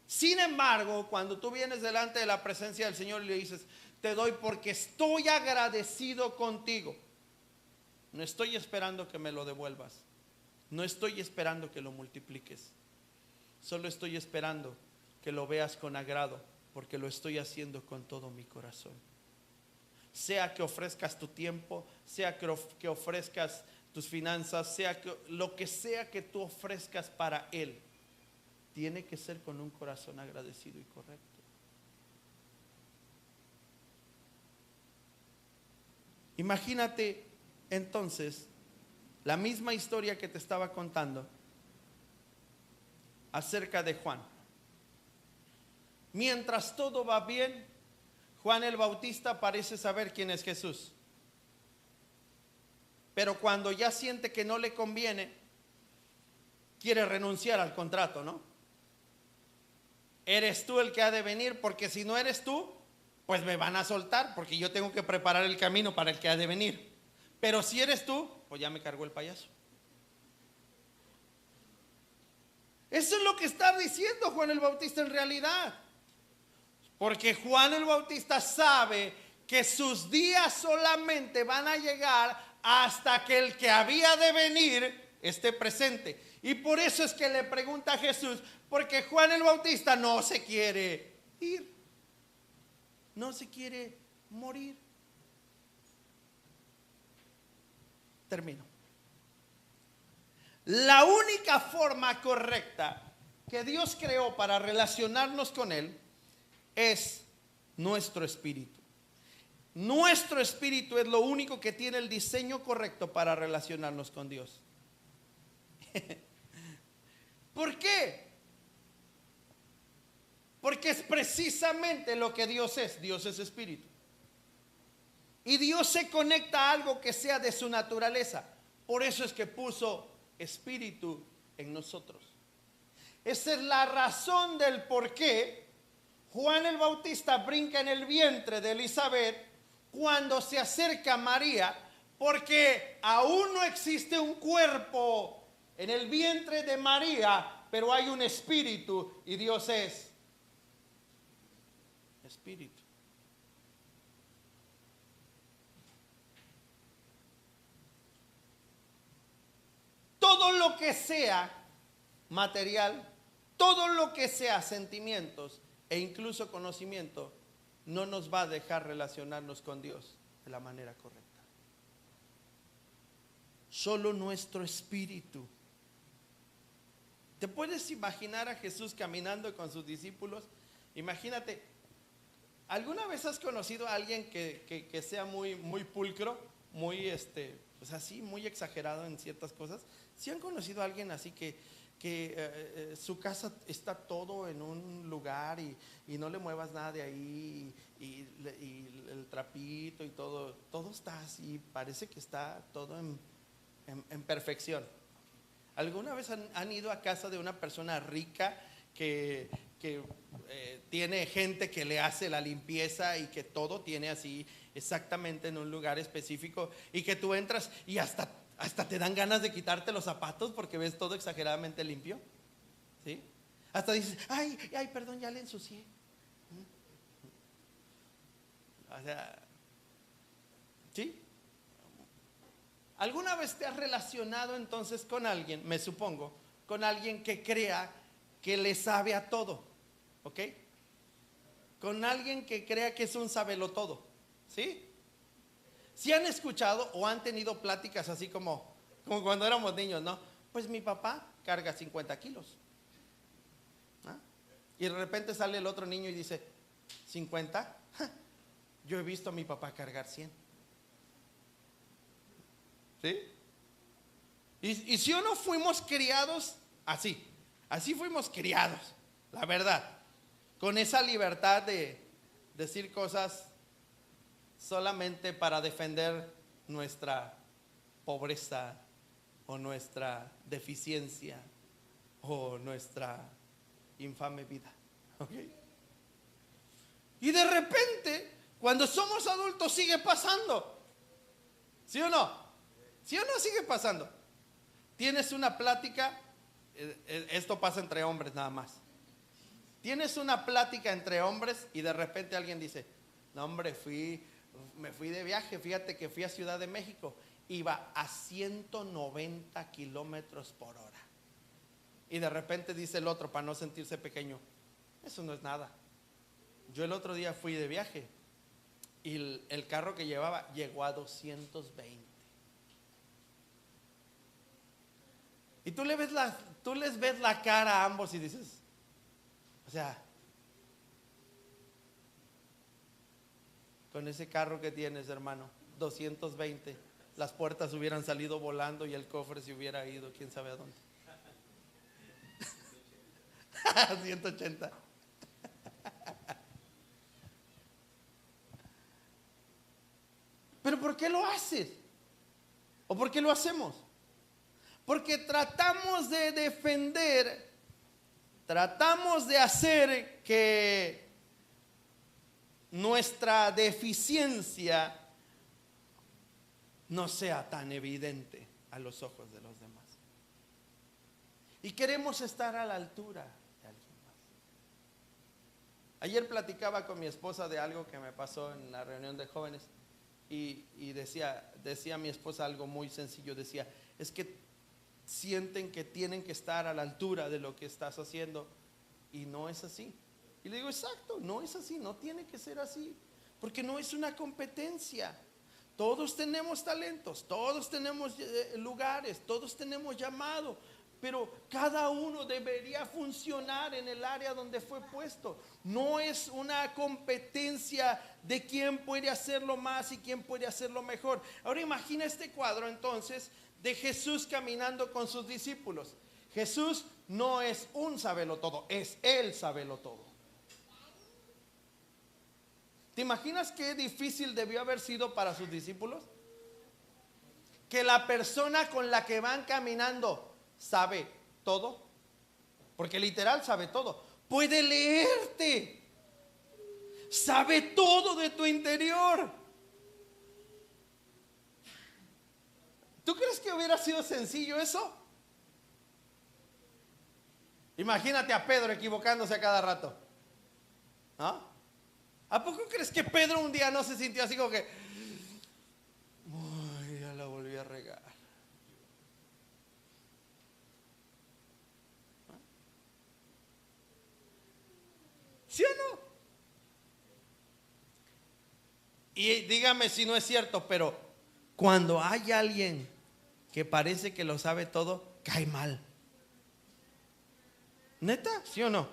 Sin embargo, cuando tú vienes delante de la presencia del Señor y le dices, te doy porque estoy agradecido contigo, no estoy esperando que me lo devuelvas, no estoy esperando que lo multipliques, solo estoy esperando que lo veas con agrado, porque lo estoy haciendo con todo mi corazón. Sea que ofrezcas tu tiempo, sea que ofrezcas tus finanzas, sea que lo que sea que tú ofrezcas para Él, tiene que ser con un corazón agradecido y correcto. Imagínate entonces la misma historia que te estaba contando, acerca de Juan. Mientras todo va bien, Juan el Bautista parece saber quién es Jesús. Pero cuando ya siente que no le conviene, quiere renunciar al contrato, ¿no? Eres tú el que ha de venir, porque si no eres tú, pues me van a soltar, porque yo tengo que preparar el camino para el que ha de venir. Pero si eres tú, pues ya me cargó el payaso. Eso es lo que está diciendo Juan el Bautista en realidad. Porque Juan el Bautista sabe que sus días solamente van a llegar hasta que el que había de venir esté presente. Y por eso es que le pregunta a Jesús, porque Juan el Bautista no se quiere ir, no se quiere morir. Termino. La única forma correcta que Dios creó para relacionarnos con Él es nuestro espíritu. Nuestro espíritu es lo único que tiene el diseño correcto para relacionarnos con Dios. ¿Por qué? Porque es precisamente lo que Dios es. Dios es espíritu. Y Dios se conecta a algo que sea de su naturaleza. Por eso es que puso espíritu en nosotros. Esa es la razón del por qué Juan el Bautista brinca en el vientre de Elizabeth cuando se acerca a María, porque aún no existe un cuerpo en el vientre de María, pero hay un espíritu y Dios es espíritu. Todo lo que sea material, todo lo que sea sentimientos e incluso conocimiento, no nos va a dejar relacionarnos con Dios de la manera correcta. Solo nuestro espíritu. ¿Te puedes imaginar a Jesús caminando con sus discípulos? Imagínate, ¿alguna vez has conocido a alguien que sea muy pulcro, muy pues así, muy exagerado en ciertas cosas? ¿Sí han conocido a alguien así que su casa está todo en un lugar y no le muevas nada de ahí y el trapito y todo está así, parece que está todo en perfección? ¿Alguna vez han ido a casa de una persona rica que tiene gente que le hace la limpieza y que todo tiene así exactamente en un lugar específico, y que tú entras y hasta te dan ganas de quitarte los zapatos porque ves todo exageradamente limpio? ¿Sí? Hasta dices, ay, perdón, ya le ensucié. O sea, ¿sí? ¿Alguna vez te has relacionado entonces con alguien, me supongo, con alguien que crea que le sabe a todo? ¿Ok? Con alguien que crea que es un sabelotodo. ¿Sí? ¿Sí han escuchado o han tenido pláticas así como cuando éramos niños, no? Pues mi papá carga 50 kilos. ¿Ah? Y de repente sale el otro niño y dice, ¿50? Yo he visto a mi papá cargar 100. ¿Sí? Y si o no fuimos criados así fuimos criados, la verdad, con esa libertad de decir cosas solamente para defender nuestra pobreza o nuestra deficiencia o nuestra infame vida. ¿Ok? Y de repente, cuando somos adultos, sigue pasando. ¿Sí o no? ¿Sí o no sigue pasando? Tienes una plática, esto pasa entre hombres nada más. Tienes una plática entre hombres y de repente alguien dice, no hombre, me fui de viaje, fíjate que fui a Ciudad de México, iba a 190 kilómetros por hora. Y de repente dice el otro, para no sentirse pequeño, eso no es nada. Yo el otro día fui de viaje y el carro que llevaba llegó a 220. Y tú les ves la cara a ambos y dices, o sea, con ese carro que tienes, hermano, 220, las puertas hubieran salido volando y el cofre se hubiera ido, quién sabe a dónde. 180. ¿Pero por qué lo haces? ¿O por qué lo hacemos? Porque tratamos de defender, tratamos de hacer que nuestra deficiencia no sea tan evidente a los ojos de los demás. Y queremos estar a la altura de alguien más. Ayer platicaba con mi esposa de algo que me pasó en la reunión de jóvenes y decía mi esposa algo muy sencillo. Decía, es que sienten que tienen que estar a la altura de lo que estás haciendo y no es así. Y le digo, exacto, no es así, no tiene que ser así, porque no es una competencia. Todos tenemos talentos, todos tenemos lugares, todos tenemos llamado, pero cada uno debería funcionar en el área donde fue puesto. No es una competencia de quién puede hacerlo más y quién puede hacerlo mejor. Ahora imagina este cuadro entonces de Jesús caminando con sus discípulos. Jesús no es un sabelotodo, es el sabelotodo. ¿Te imaginas qué difícil debió haber sido para sus discípulos? Que la persona con la que van caminando sabe todo, porque literal sabe todo, puede leerte, sabe todo de tu interior. ¿Tú crees que hubiera sido sencillo eso? Imagínate a Pedro equivocándose a cada rato, ¿no? ¿A poco crees que Pedro un día no se sintió así como que, uy, ya la volví a regar? ¿Sí o no? Y dígame si no es cierto, pero cuando hay alguien que parece que lo sabe todo, cae mal. ¿Neta? ¿Sí o no?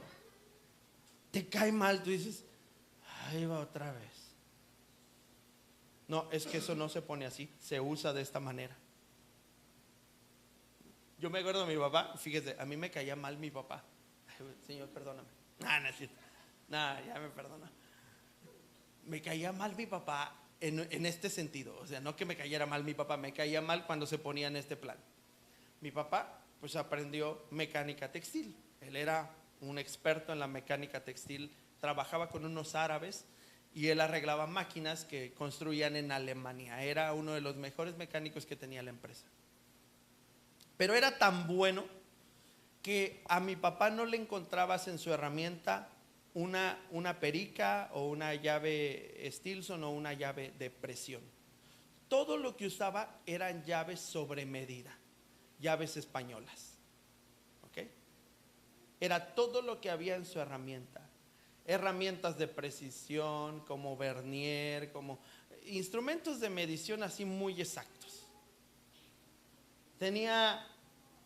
Te cae mal, tú dices, ahí va otra vez. No, es que eso no se pone así, se usa de esta manera. Yo me acuerdo de mi papá, fíjese, a mí me caía mal mi papá. Ay, Señor, perdóname. No es cierto. Ya me perdona. Me caía mal mi papá en este sentido. O sea, no que me cayera mal mi papá, me caía mal cuando se ponía en este plan. Mi papá pues aprendió mecánica textil. Él era un experto en la mecánica textil, trabajaba con unos árabes y él arreglaba máquinas que construían en Alemania. Era uno de los mejores mecánicos que tenía la empresa. Pero era tan bueno que a mi papá no le encontrabas en su herramienta una perica o una llave Stilson o una llave de presión. Todo lo que usaba eran llaves sobre medida, llaves españolas. ¿Ok? Era todo lo que había en su herramienta. Herramientas de precisión, como vernier, como instrumentos de medición así muy exactos. Tenía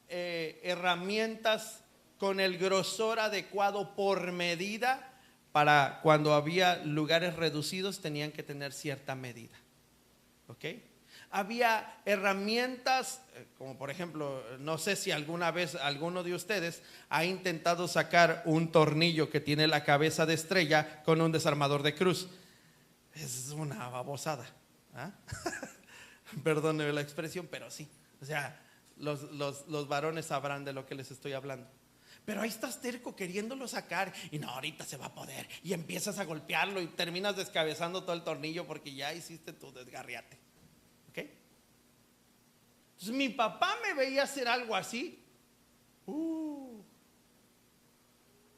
herramientas con el grosor adecuado por medida. Para cuando había lugares reducidos tenían que tener cierta medida. ¿Ok? Había herramientas como por ejemplo, no sé si alguna vez alguno de ustedes ha intentado sacar un tornillo que tiene la cabeza de estrella con un desarmador de cruz. Es una babosada, ¿ah? Perdónenme la expresión, pero sí. O sea, los varones sabrán de lo que les estoy hablando. Pero ahí estás terco queriéndolo sacar y no, ahorita se va a poder. Y empiezas a golpearlo y terminas descabezando todo el tornillo porque ya hiciste tu desgarriate. ¿Ok? Entonces mi papá me veía hacer algo así.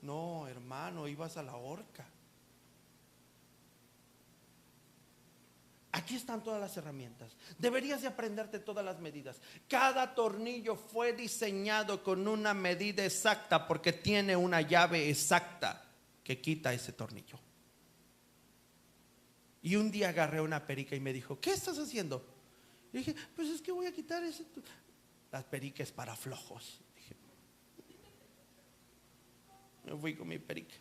No, hermano, ibas a la horca. Aquí están todas las herramientas. Deberías de aprenderte todas las medidas. Cada tornillo fue diseñado con una medida exacta porque tiene una llave exacta que quita ese tornillo. Y un día agarré una perica y me dijo, ¿qué estás haciendo? Y dije, pues es que voy a quitar ese. Las pericas para flojos. Dije, me fui con mi perica.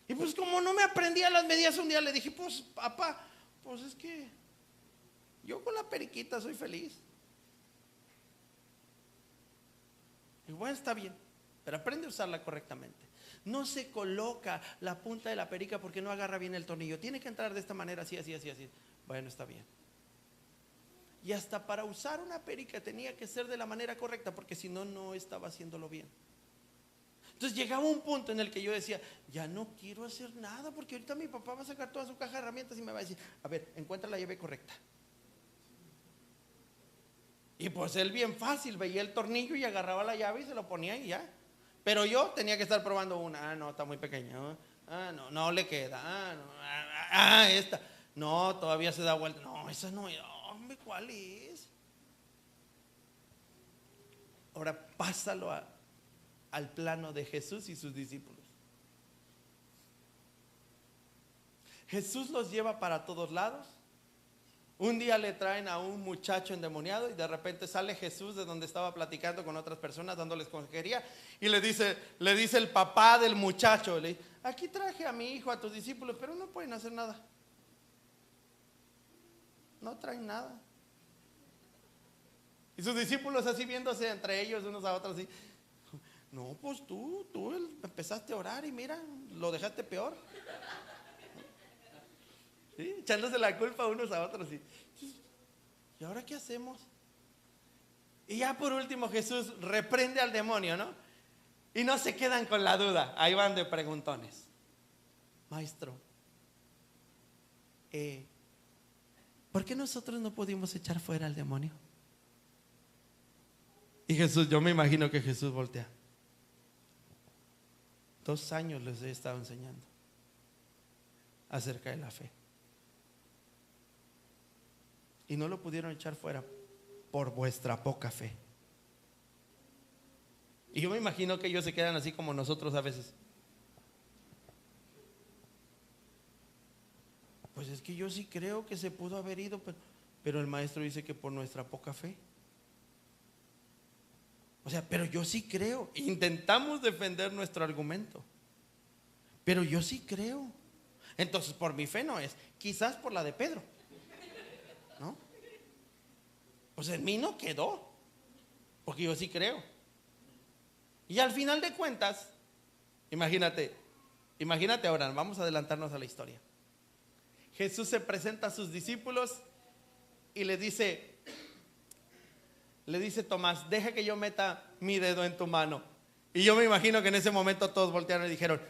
Y pues como no me aprendía las medidas, un día le dije, pues papá, pues es que Yo con la periquita soy feliz. Y bueno, está bien, pero aprende a usarla correctamente. No se coloca la punta de la perica porque no agarra bien el tornillo. Tiene que entrar de esta manera, así, así, así, así. Bueno, está bien. Y hasta para usar una perica tenía que ser de la manera correcta, porque si no, no estaba haciéndolo bien. Entonces llegaba un punto en el que yo decía, ya no quiero hacer nada, porque ahorita mi papá va a sacar toda su caja de herramientas y me va a decir, a ver, encuentra la llave correcta. Y pues él bien fácil, veía el tornillo y agarraba la llave y se lo ponía y ya. Pero yo tenía que estar probando una. Ah, no, está muy pequeña. Ah, no, no le queda. Ah, no, esta. No, todavía se da vuelta. No, esa no. Hombre, ¿cuál es? Ahora pásalo al plano de Jesús y sus discípulos. Jesús los lleva para todos lados. Un día le traen a un muchacho endemoniado y de repente sale Jesús de donde estaba platicando con otras personas, dándoles consejería, y le dice el papá del muchacho, le dice, aquí traje a mi hijo, a tus discípulos, pero no pueden hacer nada. No traen nada. Y sus discípulos así viéndose entre ellos unos a otros así, no, pues tú empezaste a orar y mira, lo dejaste peor. ¿Sí? Echándose la culpa unos a otros. ¿Y ahora qué hacemos? Y ya por último Jesús reprende al demonio, ¿no? Y no se quedan con la duda. Ahí van de preguntones. Maestro, ¿por qué nosotros no pudimos echar fuera al demonio? Y Jesús, yo me imagino que Jesús voltea. 2 años les he estado enseñando acerca de la fe. Y no lo pudieron echar fuera por vuestra poca fe. Y yo me imagino que ellos se quedan así como nosotros a veces. Pues es que yo sí creo que se pudo haber ido, pero el maestro dice que por nuestra poca fe. O sea, pero yo sí creo. Intentamos defender nuestro argumento, pero yo sí creo. Entonces por mi fe no es, quizás por la de Pedro, ¿no? Pues en mí no quedó, porque yo sí creo. Y al final de cuentas, imagínate ahora, vamos a adelantarnos a la historia. Jesús se presenta a sus discípulos y le dice Tomás, deja que yo meta mi dedo en tu mano. Y yo me imagino que en ese momento todos voltearon y dijeron,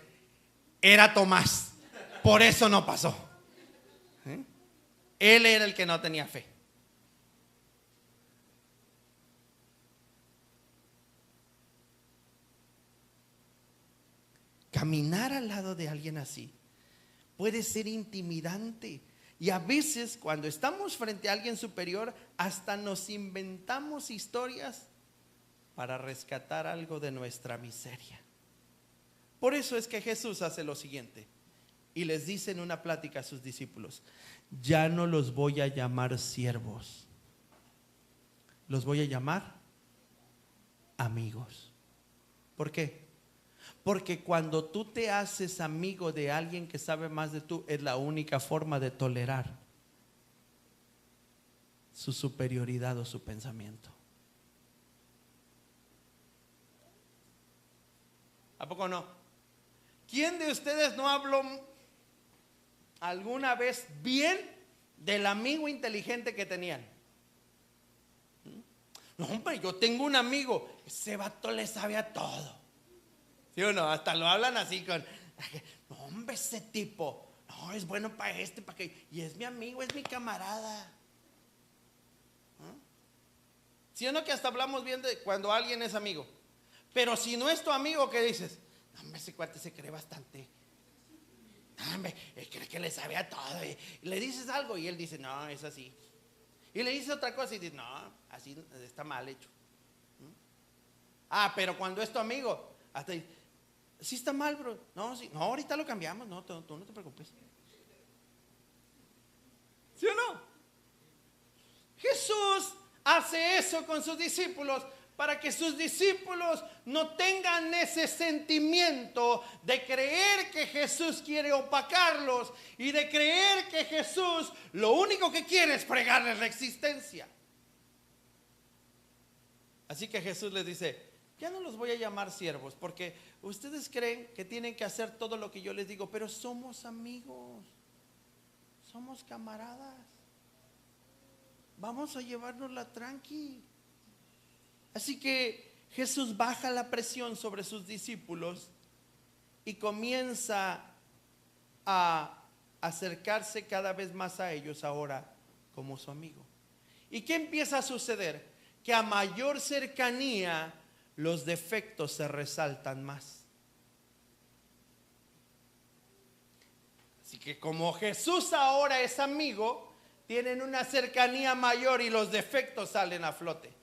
era Tomás, por eso no pasó. Él era el que no tenía fe. Caminar al lado de alguien así puede ser intimidante. Y a veces cuando estamos frente a alguien superior, hasta nos inventamos historias para rescatar algo de nuestra miseria. Por eso es que Jesús hace lo siguiente y les dice en una plática a sus discípulos, ya no los voy a llamar siervos, los voy a llamar amigos. ¿Por qué? Porque cuando tú te haces amigo de alguien que sabe más de tú, es la única forma de tolerar su superioridad o su pensamiento. ¿A poco no? ¿Quién de ustedes no habló alguna vez bien del amigo inteligente que tenían? No, hombre, yo tengo un amigo, ese vato le sabe a todo. ¿Sí o no? Hasta lo hablan así con, no, hombre, ese tipo, no, es bueno para para que, y es mi amigo, es mi camarada. ¿Sí o no? Que hasta hablamos bien de cuando alguien es amigo. Pero si no es tu amigo, ¿qué dices? No, hombre, ese cuate se cree bastante. No, hombre, él cree que le sabe a todo. Y le dices algo y él dice, no, es así. Y le dices otra cosa y dice, no, así está mal hecho. Pero cuando es tu amigo, hasta dice, sí está mal, bro. No, sí, no, ahorita lo cambiamos. No, tú no te preocupes. ¿Sí o no? Jesús hace eso con sus discípulos para que sus discípulos no tengan ese sentimiento de creer que Jesús quiere opacarlos y de creer que Jesús lo único que quiere es fregarles la existencia. Así que Jesús les dice: ya no los voy a llamar siervos, porque ustedes creen que tienen que hacer todo lo que yo les digo, pero somos amigos, somos camaradas, vamos a llevárnosla tranqui. Así que Jesús baja la presión sobre sus discípulos y comienza a acercarse cada vez más a ellos ahora como su amigo. ¿Y qué empieza a suceder? Que a mayor cercanía los defectos se resaltan más. Así que como Jesús ahora es amigo, tienen una cercanía mayor y los defectos salen a flote.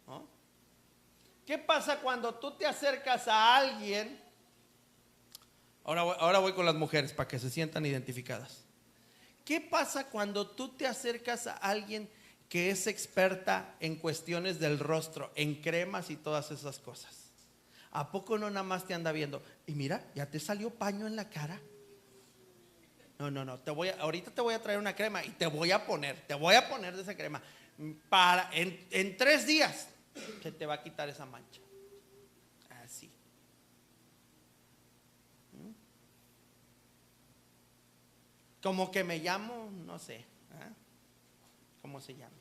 ¿No? ¿Qué pasa cuando tú te acercas a alguien? Ahora voy con las mujeres para que se sientan identificadas. ¿Qué pasa cuando tú te acercas a alguien que es experta en cuestiones del rostro, en cremas y todas esas cosas? ¿A poco no nada más te anda viendo? Y mira, ya te salió paño en la cara. No, ahorita te voy a traer una crema y te voy a poner de esa crema. En 3 días se te va a quitar esa mancha. Así. Como que me llamo, no sé, ¿eh? ¿Cómo se llama?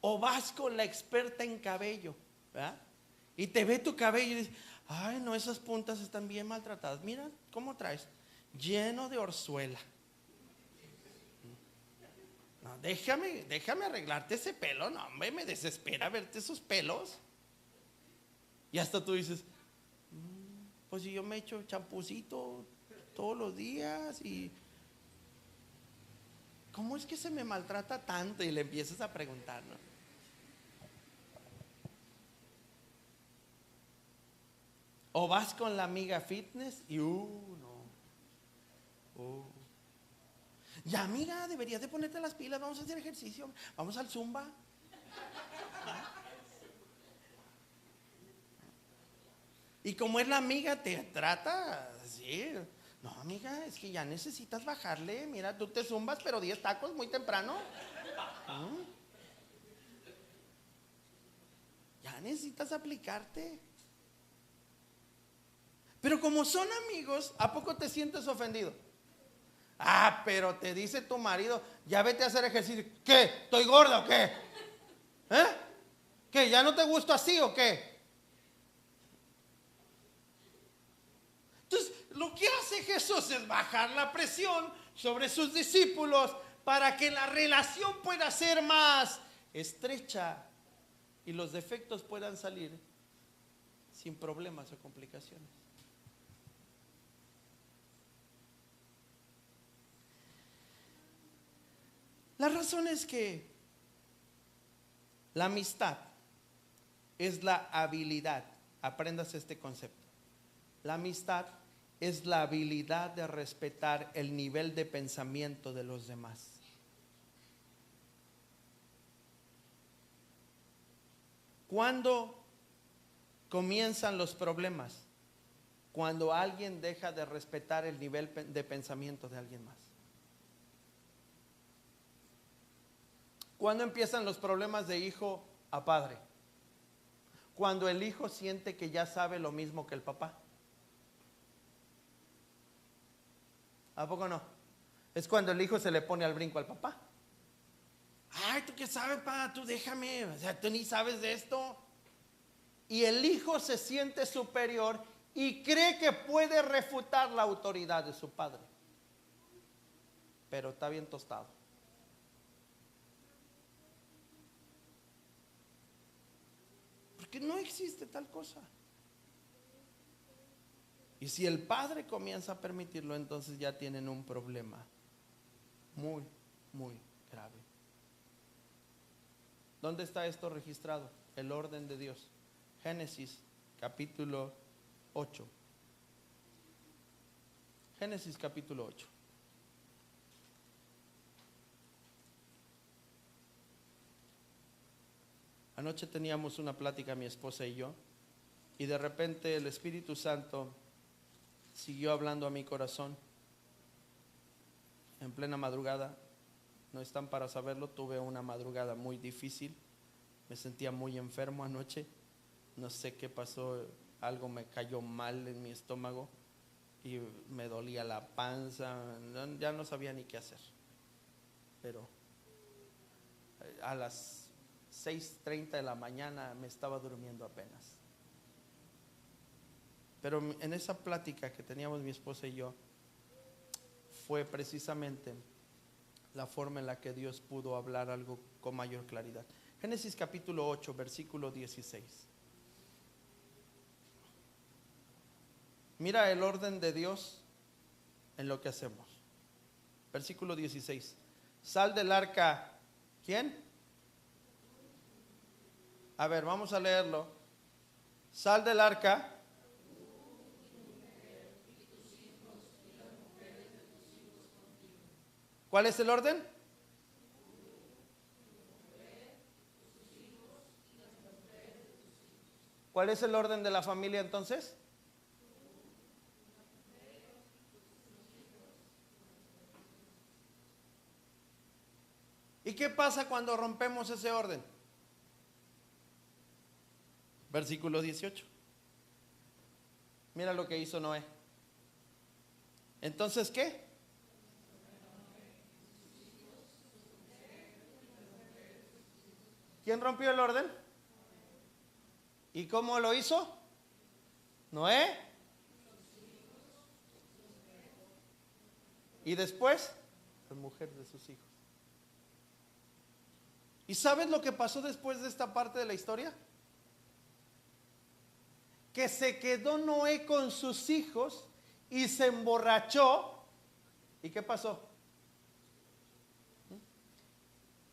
O vas con la experta en cabello, ¿verdad? Y te ve tu cabello y dices: ay, no, esas puntas están bien maltratadas. Mira cómo traes, lleno de orzuela. No, déjame arreglarte ese pelo. No, hombre, me desespera verte esos pelos. Y hasta tú dices: pues si yo me echo champucito todos los días, y ¿cómo es que se me maltrata tanto? Y le empiezas a preguntar, ¿no? O vas con la amiga fitness y ya, amiga, deberías de ponerte las pilas, vamos a hacer ejercicio, vamos al Zumba. Y como es la amiga, te trata así: no, amiga, es que ya necesitas bajarle. Mira, tú te zumbas, pero 10 tacos muy temprano. Ya necesitas aplicarte. Pero como son amigos, ¿a poco te sientes ofendido? Ah, pero te dice tu marido: ya vete a hacer ejercicio. ¿Qué? ¿Estoy gorda o qué? ¿Eh? ¿Qué? ¿Ya no te gusto así o qué? Entonces, lo que hace Jesús es bajar la presión sobre sus discípulos para que la relación pueda ser más estrecha y los defectos puedan salir sin problemas o complicaciones. La razón es que la amistad es la habilidad. Apréndase este concepto. La amistad es la habilidad de respetar el nivel de pensamiento de los demás. ¿Cuándo comienzan los problemas? Cuando alguien deja de respetar el nivel de pensamiento de alguien más. ¿Cuándo empiezan los problemas de hijo a padre? Cuando el hijo siente que ya sabe lo mismo que el papá. ¿A poco no? Es cuando el hijo se le pone al brinco al papá. Ay, ¿tú qué sabes, papá? Tú déjame, o sea, tú ni sabes de esto. Y el hijo se siente superior y cree que puede refutar la autoridad de su padre. Pero está bien tostado. Porque no existe tal cosa. Y si el padre comienza a permitirlo, entonces ya tienen un problema muy, muy grave. ¿Dónde está esto registrado? El orden de Dios. Génesis capítulo 8. Génesis capítulo 8. Anoche teníamos una plática mi esposa y yo, y de repente el Espíritu Santo siguió hablando a mi corazón en plena madrugada. No están para saberlo, tuve una madrugada muy difícil, me sentía muy enfermo anoche, no sé qué pasó, algo me cayó mal en mi estómago y me dolía la panza, ya no sabía ni qué hacer. Pero a las 6:30 de la mañana me estaba durmiendo apenas. Pero en esa plática que teníamos mi esposa y yo, fue precisamente la forma en la que Dios pudo hablar algo con mayor claridad. Génesis capítulo 8, versículo 16. Mira el orden de Dios en lo que hacemos. Versículo 16. Sal del arca. ¿Quién? A ver, vamos a leerlo. Sal del arca. ¿Cuál es el orden? ¿Cuál es el orden de la familia entonces? ¿Y qué pasa cuando rompemos ese orden? Versículo 18. Mira lo que hizo Noé. Entonces, ¿qué? ¿Quién rompió el orden? ¿Y cómo lo hizo? Noé. Y después, la mujer de sus hijos. ¿Y sabes lo que pasó después de esta parte de la historia? Que se quedó Noé con sus hijos y se emborrachó. ¿Y qué pasó?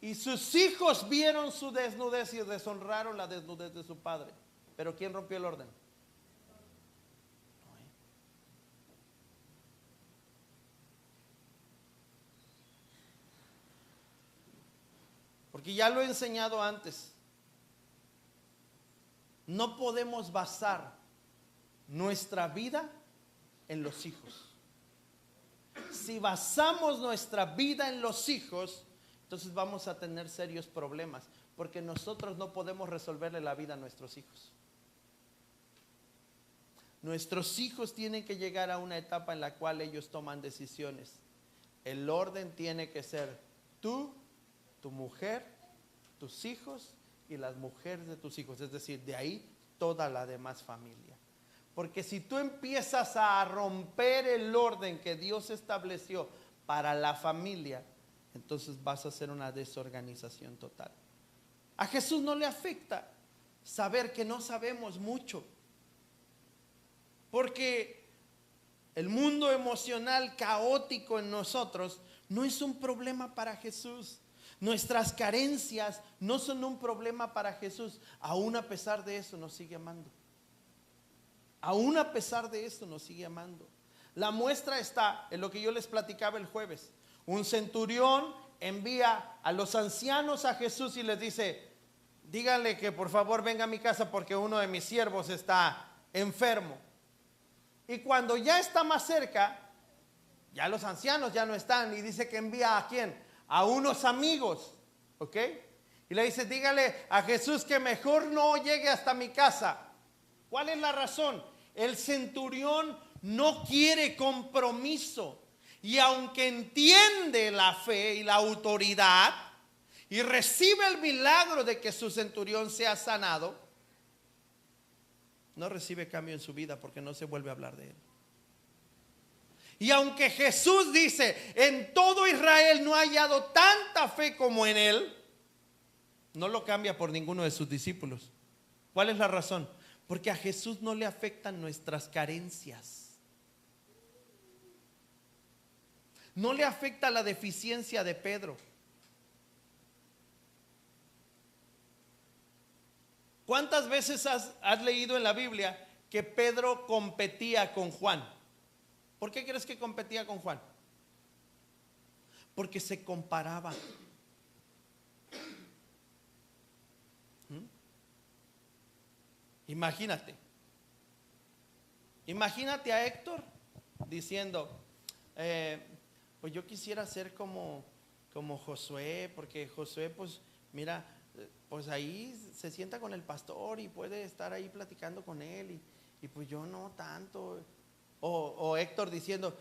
Y sus hijos vieron su desnudez y deshonraron la desnudez de su padre. Pero ¿quién rompió el orden? Noé. Porque ya lo he enseñado antes. No podemos basar nuestra vida en los hijos. Si basamos nuestra vida en los hijos, entonces vamos a tener serios problemas, porque nosotros no podemos resolverle la vida a nuestros hijos. Nuestros hijos tienen que llegar a una etapa en la cual ellos toman decisiones. El orden tiene que ser tú, tu mujer, tus hijos y las mujeres de tus hijos, es decir, de ahí toda la demás familia. Porque si tú empiezas a romper el orden que Dios estableció para la familia, entonces vas a hacer una desorganización total. A Jesús no le afecta saber que no sabemos mucho, porque el mundo emocional caótico en nosotros no es un problema para Jesús. Nuestras carencias no son un problema para Jesús. Aún a pesar de eso nos sigue amando. Aún a pesar de esto nos sigue amando. La muestra está en lo que yo les platicaba el jueves. Un centurión envía a los ancianos a Jesús y les dice: díganle que por favor venga a mi casa porque uno de mis siervos está enfermo. Y cuando ya está más cerca, ya los ancianos ya no están, y dice que envía ¿a quién? A unos amigos, ¿ok? Y le dice: dígale a Jesús que mejor no llegue hasta mi casa. ¿Cuál es la razón? El centurión no quiere compromiso, y aunque entiende la fe y la autoridad y recibe el milagro de que su centurión sea sanado, no recibe cambio en su vida porque no se vuelve a hablar de él. Y aunque Jesús dice: en todo Israel no ha hallado tanta fe como en él, no lo cambia por ninguno de sus discípulos. ¿Cuál es la razón? Porque a Jesús no le afectan nuestras carencias. No le afecta la deficiencia de Pedro. ¿Cuántas veces has leído en la Biblia que Pedro competía con Juan? ¿Por qué crees que competía con Juan? Porque se comparaba. Imagínate. Imagínate a Héctor diciendo, pues yo quisiera ser como Josué, porque Josué, pues mira, pues ahí se sienta con el pastor y puede estar ahí platicando con él, y pues yo no tanto. O Héctor diciendo,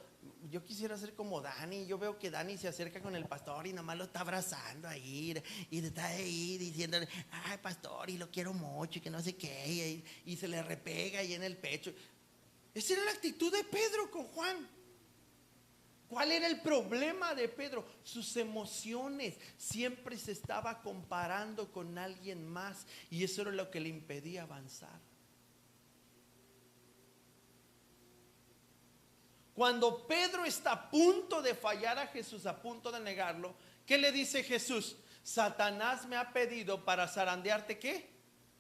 yo quisiera ser como Dani. Yo veo que Dani se acerca con el pastor y nada más lo está abrazando ahí, y está ahí diciéndole, ay pastor, y lo quiero mucho, y que no sé qué, y se le repega ahí en el pecho. Esa era la actitud de Pedro con Juan. ¿Cuál era el problema de Pedro? Sus emociones. Siempre se estaba comparando con alguien más, y eso era lo que le impedía avanzar. Cuando Pedro está a punto de fallar a Jesús, a punto de negarlo, ¿qué le dice Jesús? Satanás me ha pedido para zarandearte, ¿qué?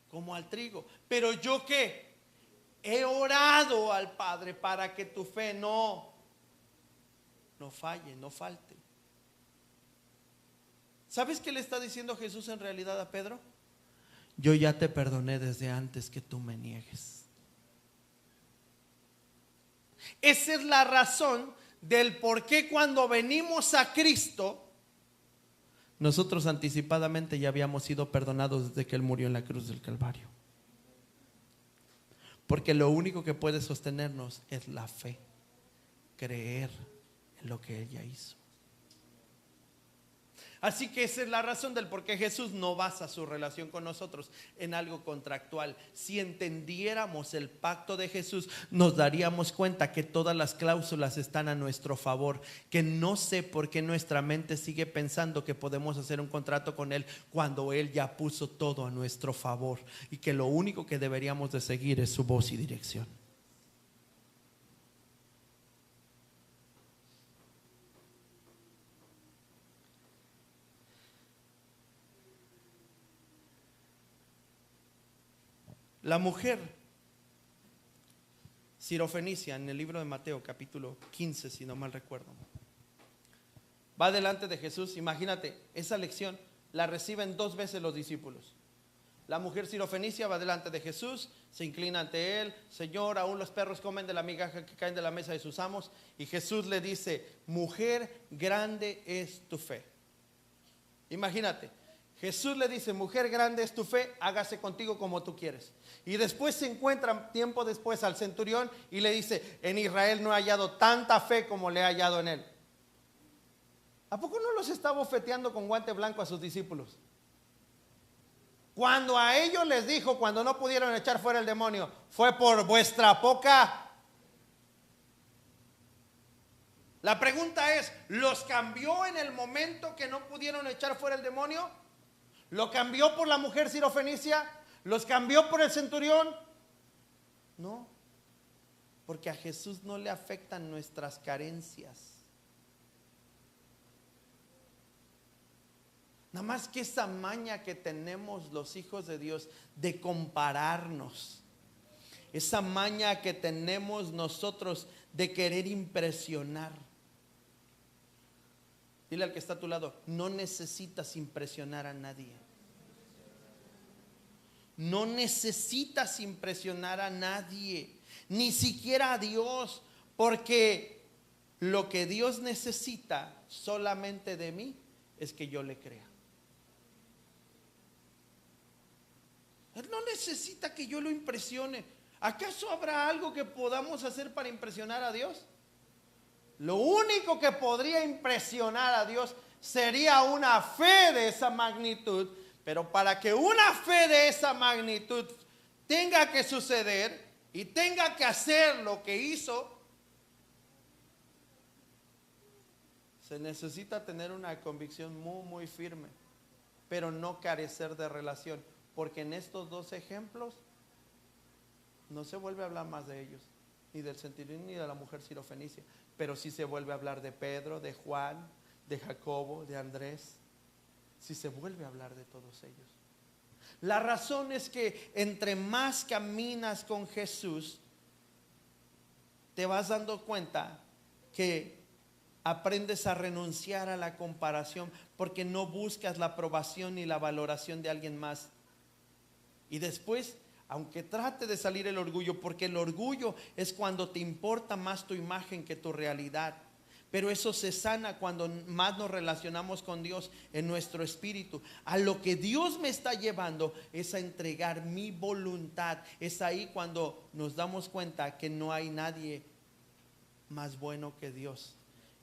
Como al trigo. Pero yo, ¿qué? He orado al Padre para que tu fe no falle, no falte. ¿Sabes qué le está diciendo Jesús en realidad a Pedro? Yo ya te perdoné desde antes que tú me niegues. Esa es la razón del por qué cuando venimos a Cristo, nosotros anticipadamente ya habíamos sido perdonados desde que Él murió en la cruz del Calvario. Porque lo único que puede sostenernos es la fe, creer en lo que Él ya hizo. Así que esa es la razón del por qué Jesús no basa su relación con nosotros en algo contractual. Si entendiéramos el pacto de Jesús, nos daríamos cuenta que todas las cláusulas están a nuestro favor. Que no sé por qué nuestra mente sigue pensando que podemos hacer un contrato con Él cuando Él ya puso todo a nuestro favor, y que lo único que deberíamos de seguir es su voz y dirección. La mujer sirofenicia, en el libro de Mateo capítulo 15, si no mal recuerdo, va delante de Jesús. Imagínate, esa lección la reciben 2 veces los discípulos. La mujer sirofenicia va delante de Jesús, se inclina ante Él. Señor, aún los perros comen de la migaja que caen de la mesa de sus amos. Y Jesús le dice, mujer, grande es tu fe. Imagínate, Jesús le dice, mujer, grande es tu fe, hágase contigo como tú quieres. Y después se encuentra tiempo después al centurión y le dice, en Israel no he hallado tanta fe como le he hallado en él. ¿A poco no los está bofeteando con guante blanco a sus discípulos? Cuando a ellos les dijo, cuando no pudieron echar fuera el demonio, fue por vuestra poca. La pregunta es, ¿los cambió en el momento que no pudieron echar fuera el demonio? ¿Lo cambió por la mujer sirofenicia? ¿Los cambió por el centurión? No, porque a Jesús no le afectan nuestras carencias. Nada más que esa maña que tenemos los hijos de Dios de compararnos, esa maña que tenemos nosotros de querer impresionar. Dile al que está a tu lado, no necesitas impresionar a nadie. No necesitas impresionar a nadie, ni siquiera a Dios, porque lo que Dios necesita solamente de mí es que yo le crea. Él no necesita que yo lo impresione. ¿Acaso habrá algo que podamos hacer para impresionar a Dios? Lo único que podría impresionar a Dios sería una fe de esa magnitud. Pero para que una fe de esa magnitud tenga que suceder y tenga que hacer lo que hizo, se necesita tener una convicción muy, muy firme, pero no carecer de relación. Porque en estos 2 ejemplos no se vuelve a hablar más de ellos, ni del centurión ni de la mujer sirofenicia, pero sí se vuelve a hablar de Pedro, de Juan, de Jacobo, de Andrés. Sí se vuelve a hablar de todos ellos. La razón es que entre más caminas con Jesús, te vas dando cuenta que aprendes a renunciar a la comparación, porque no buscas la aprobación ni la valoración de alguien más. Y después aunque trate de salir el orgullo, porque el orgullo es cuando te importa más tu imagen que tu realidad. Pero eso se sana cuando más nos relacionamos con Dios en nuestro espíritu. A lo que Dios me está llevando es a entregar mi voluntad. Es ahí cuando nos damos cuenta que no hay nadie más bueno que Dios.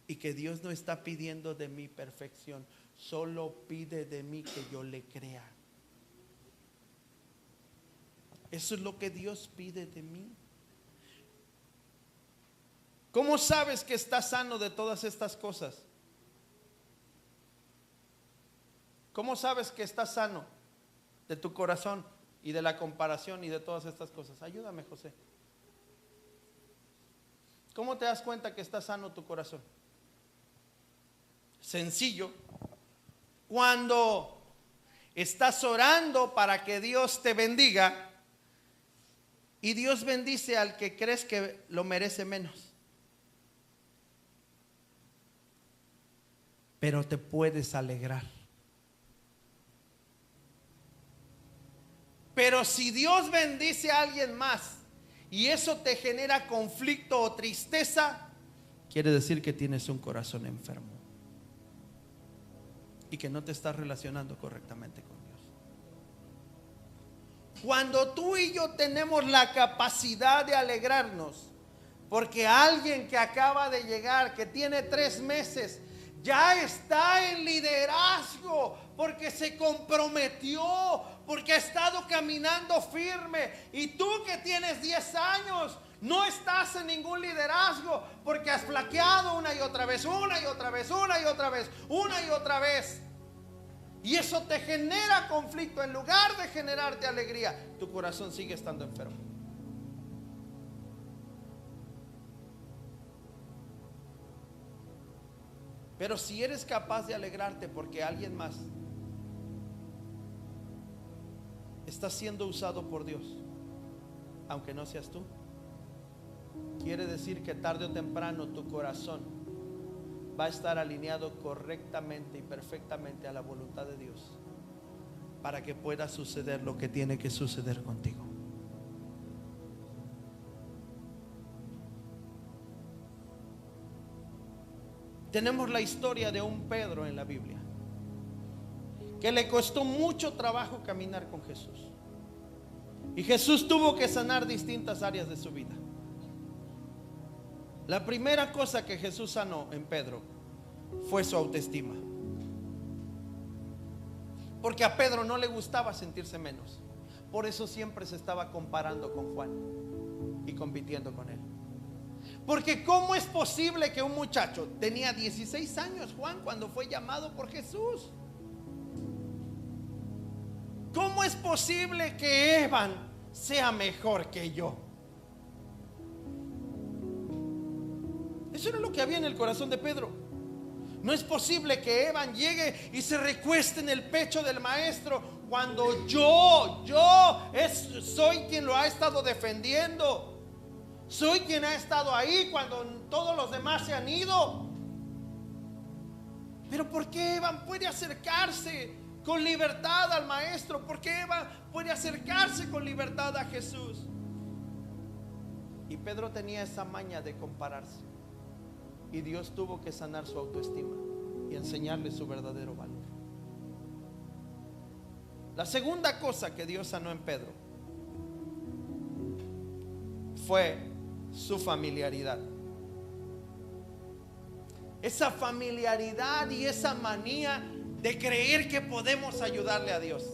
Y que Dios no está pidiendo de mí perfección. Solo pide de mí que yo le crea. Eso es lo que Dios pide de mí. ¿Cómo sabes que estás sano de todas estas cosas? ¿Cómo sabes que estás sano de tu corazón y de la comparación y de todas estas cosas? Ayúdame, José. ¿Cómo te das cuenta que está sano tu corazón? Sencillo. Cuando estás orando para que Dios te bendiga y Dios bendice al que crees que lo merece menos. Pero te puedes alegrar. Pero si Dios bendice a alguien más y eso te genera conflicto o tristeza, quiere decir que tienes un corazón enfermo y que no te estás relacionando correctamente con Dios. Cuando tú y yo tenemos la capacidad de alegrarnos porque alguien que acaba de llegar, que tiene 3 meses, ya está en liderazgo, porque se comprometió, porque ha estado caminando firme. Y tú que tienes 10 años, no estás en ningún liderazgo, porque has flaqueado una y otra vez, una y otra vez, una y otra vez, una y otra vez. Y eso te genera conflicto. En lugar de generarte alegría, tu corazón sigue estando enfermo. Pero si eres capaz de alegrarte porque alguien más está siendo usado por Dios, aunque no seas tú, quiere decir que tarde o temprano tu corazón va a estar alineado correctamente y perfectamente a la voluntad de Dios para que pueda suceder lo que tiene que suceder contigo. Tenemos la historia de un Pedro en la Biblia que le costó mucho trabajo caminar con Jesús. Y Jesús tuvo que sanar distintas áreas de su vida. La primera cosa que Jesús sanó en Pedro fue su autoestima. Porque a Pedro no le gustaba sentirse menos. Por eso siempre se estaba comparando con Juan y compitiendo con él. Porque ¿cómo es posible que un muchacho, tenía 16 años Juan cuando fue llamado por Jesús? ¿Cómo es posible que Evan sea mejor que yo? Eso era lo que había en el corazón de Pedro. No es posible que Evan llegue y se recueste en el pecho del maestro cuando yo soy quien lo ha estado defendiendo. Soy quien ha estado ahí cuando todos los demás se han ido. Pero ¿por qué Evan puede acercarse con libertad al maestro? ¿Por qué Evan puede acercarse con libertad a Jesús? Y Pedro tenía esa maña de compararse. Y Dios tuvo que sanar su autoestima y enseñarle su verdadero valor. La segunda cosa que Dios sanó en Pedro fue su familiaridad. Esa familiaridad y esa manía de creer que podemos ayudarle a Dios.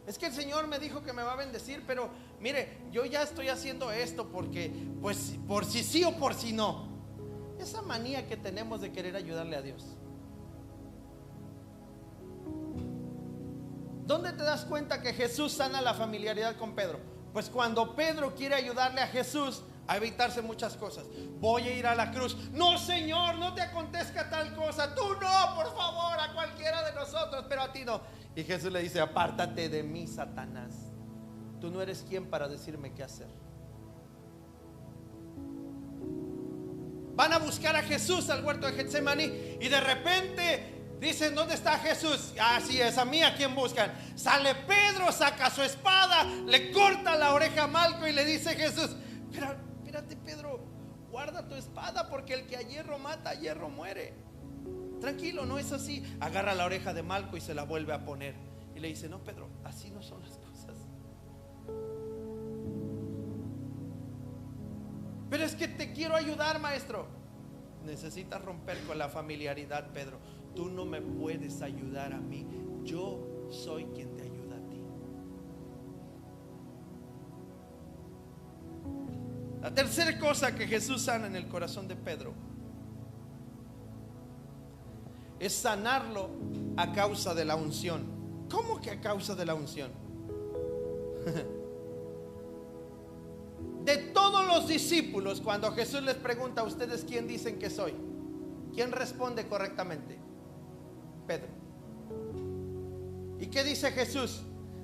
Es que el Señor me dijo que me va a bendecir, pero mire, yo ya estoy haciendo esto porque, pues, por si sí o por si no. Esa manía que tenemos de querer ayudarle a Dios. ¿Dónde te das cuenta que Jesús sana la familiaridad con Pedro? Pues cuando Pedro quiere ayudarle a Jesús a evitarse muchas cosas. Voy a ir a la cruz. No, Señor, no te acontezca tal cosa. Tú no, por favor, a cualquiera de nosotros, pero a ti no. Y Jesús le dice: apártate de mí, Satanás. Tú no eres quien para decirme qué hacer. Van a buscar a Jesús al huerto de Getsemaní y de repente Dicen, ¿dónde está Jesús? Así es, a mí a quién buscan. Sale Pedro, saca su espada, le corta la oreja a Malco y le dice Jesús: pero espérate, Pedro, guarda tu espada, porque el que a hierro mata, a hierro muere. Tranquilo, no es así. Agarra la oreja de Malco y se la vuelve a poner. Y le dice: no, Pedro, así no son las cosas. Pero es que te quiero ayudar, maestro. Necesitas romper con la familiaridad, Pedro. Tú no me puedes ayudar a mí, yo soy quien te ayuda a ti. La tercera cosa que Jesús sana en el corazón de Pedro es sanarlo a causa de la unción. ¿Cómo que a causa de la unción? De todos los discípulos, cuando Jesús les pregunta: ¿a ustedes quién dicen que soy?, ¿quién responde correctamente? Pedro. ¿Y qué dice Jesús?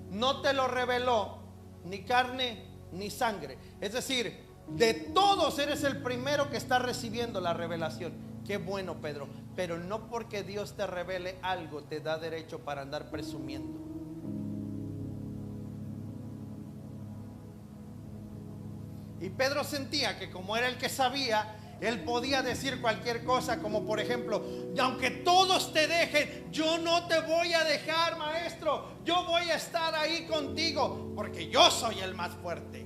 No te lo reveló ni carne ni sangre. Es decir, de todos eres el primero que está recibiendo la revelación. Qué bueno, Pedro. Pero no porque Dios te revele algo te da derecho para andar presumiendo. Y Pedro sentía que como era el que sabía, él podía decir cualquier cosa, como por ejemplo: y aunque todos te dejen, yo no te voy a dejar, maestro. Yo voy a estar ahí contigo, porque yo soy el más fuerte.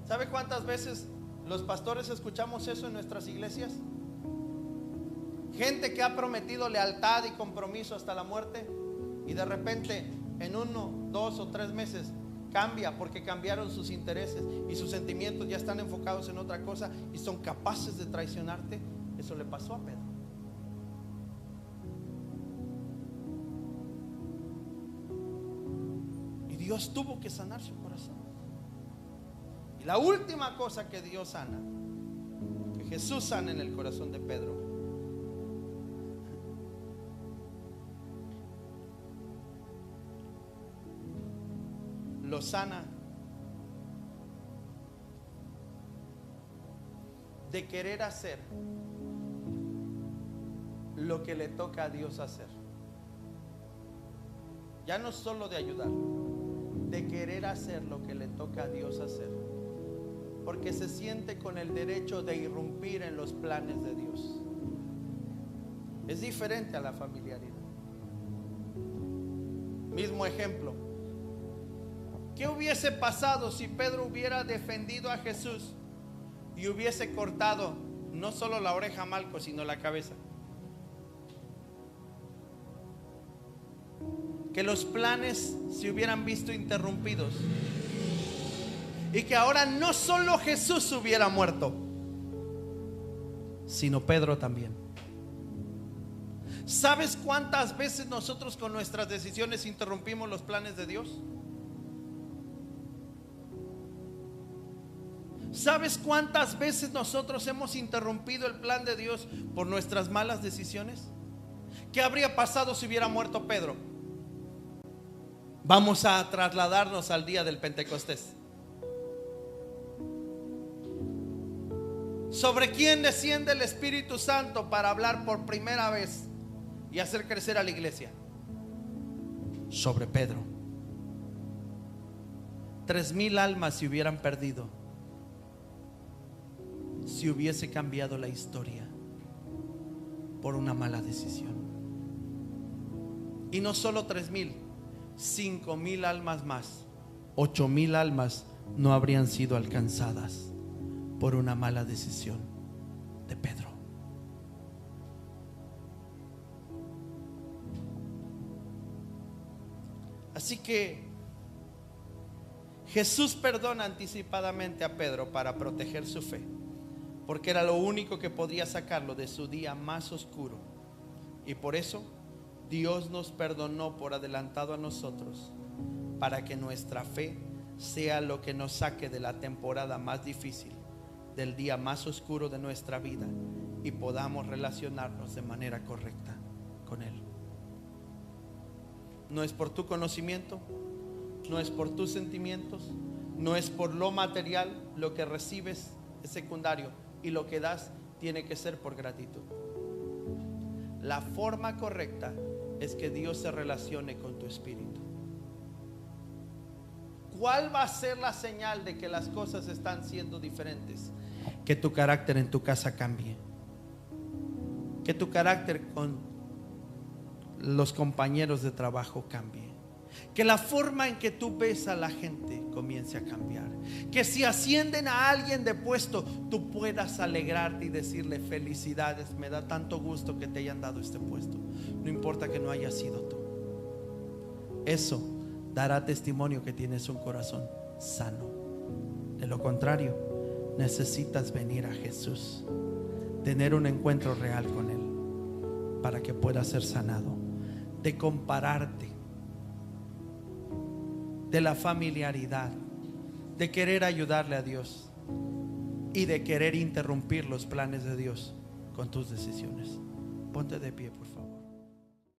¿Sabe cuántas veces los pastores escuchamos eso en nuestras iglesias? Gente que ha prometido lealtad y compromiso hasta la muerte, y de repente en 1, 2 o 3 meses cambia, porque cambiaron sus intereses y sus sentimientos ya están enfocados en otra cosa y son capaces de traicionarte. Eso le pasó a Pedro. Y Dios tuvo que sanar su corazón. Y la última cosa que Dios sana, que Jesús sana en el corazón de Pedro, lo sana de querer hacer lo que le toca a Dios hacer. Ya no solo de ayudar, de querer hacer lo que le toca a Dios hacer, porque se siente con el derecho de irrumpir en los planes de Dios. Es diferente a la familiaridad. Mismo ejemplo. ¿Qué hubiese pasado si Pedro hubiera defendido a Jesús y hubiese cortado no solo la oreja a Malco, sino la cabeza? Que los planes se hubieran visto interrumpidos y que ahora no solo Jesús hubiera muerto, sino Pedro también. ¿Sabes cuántas veces nosotros con nuestras decisiones interrumpimos los planes de Dios? ¿Sabes cuántas veces nosotros hemos interrumpido el plan de Dios por nuestras malas decisiones? ¿Qué habría pasado si hubiera muerto Pedro? Vamos a trasladarnos al día del Pentecostés. ¿Sobre quién desciende el Espíritu Santo para hablar por primera vez y hacer crecer a la iglesia? Sobre Pedro. 3,000 almas se hubieran perdido si hubiese cambiado la historia por una mala decisión. Y no solo 3,000, 5,000 almas más, 8,000 almas no habrían sido alcanzadas por una mala decisión de Pedro. Así que Jesús perdona anticipadamente a Pedro para proteger su fe, porque era lo único que podría sacarlo de su día más oscuro. Y por eso Dios nos perdonó por adelantado a nosotros, para que nuestra fe sea lo que nos saque de la temporada más difícil, del día más oscuro de nuestra vida, y podamos relacionarnos de manera correcta con Él. No es por tu conocimiento, no es por tus sentimientos, no es por lo material. Lo que recibes es secundario y lo que das tiene que ser por gratitud. La forma correcta es que Dios se relacione con tu espíritu. ¿Cuál va a ser la señal de que las cosas están siendo diferentes? Que tu carácter en tu casa cambie. Que tu carácter con los compañeros de trabajo cambie. Que la forma en que tú ves a la gente comience a cambiar. Que si ascienden a alguien de puesto, tú puedas alegrarte y decirle: felicidades, me da tanto gusto que te hayan dado este puesto, no importa que no haya sido tú. Eso dará testimonio que tienes un corazón sano. De lo contrario, necesitas venir a Jesús, tener un encuentro real con Él, para que puedas ser sanado de compararte, de la familiaridad, de querer ayudarle a Dios y de querer interrumpir los planes de Dios con tus decisiones. Ponte de pie, por favor.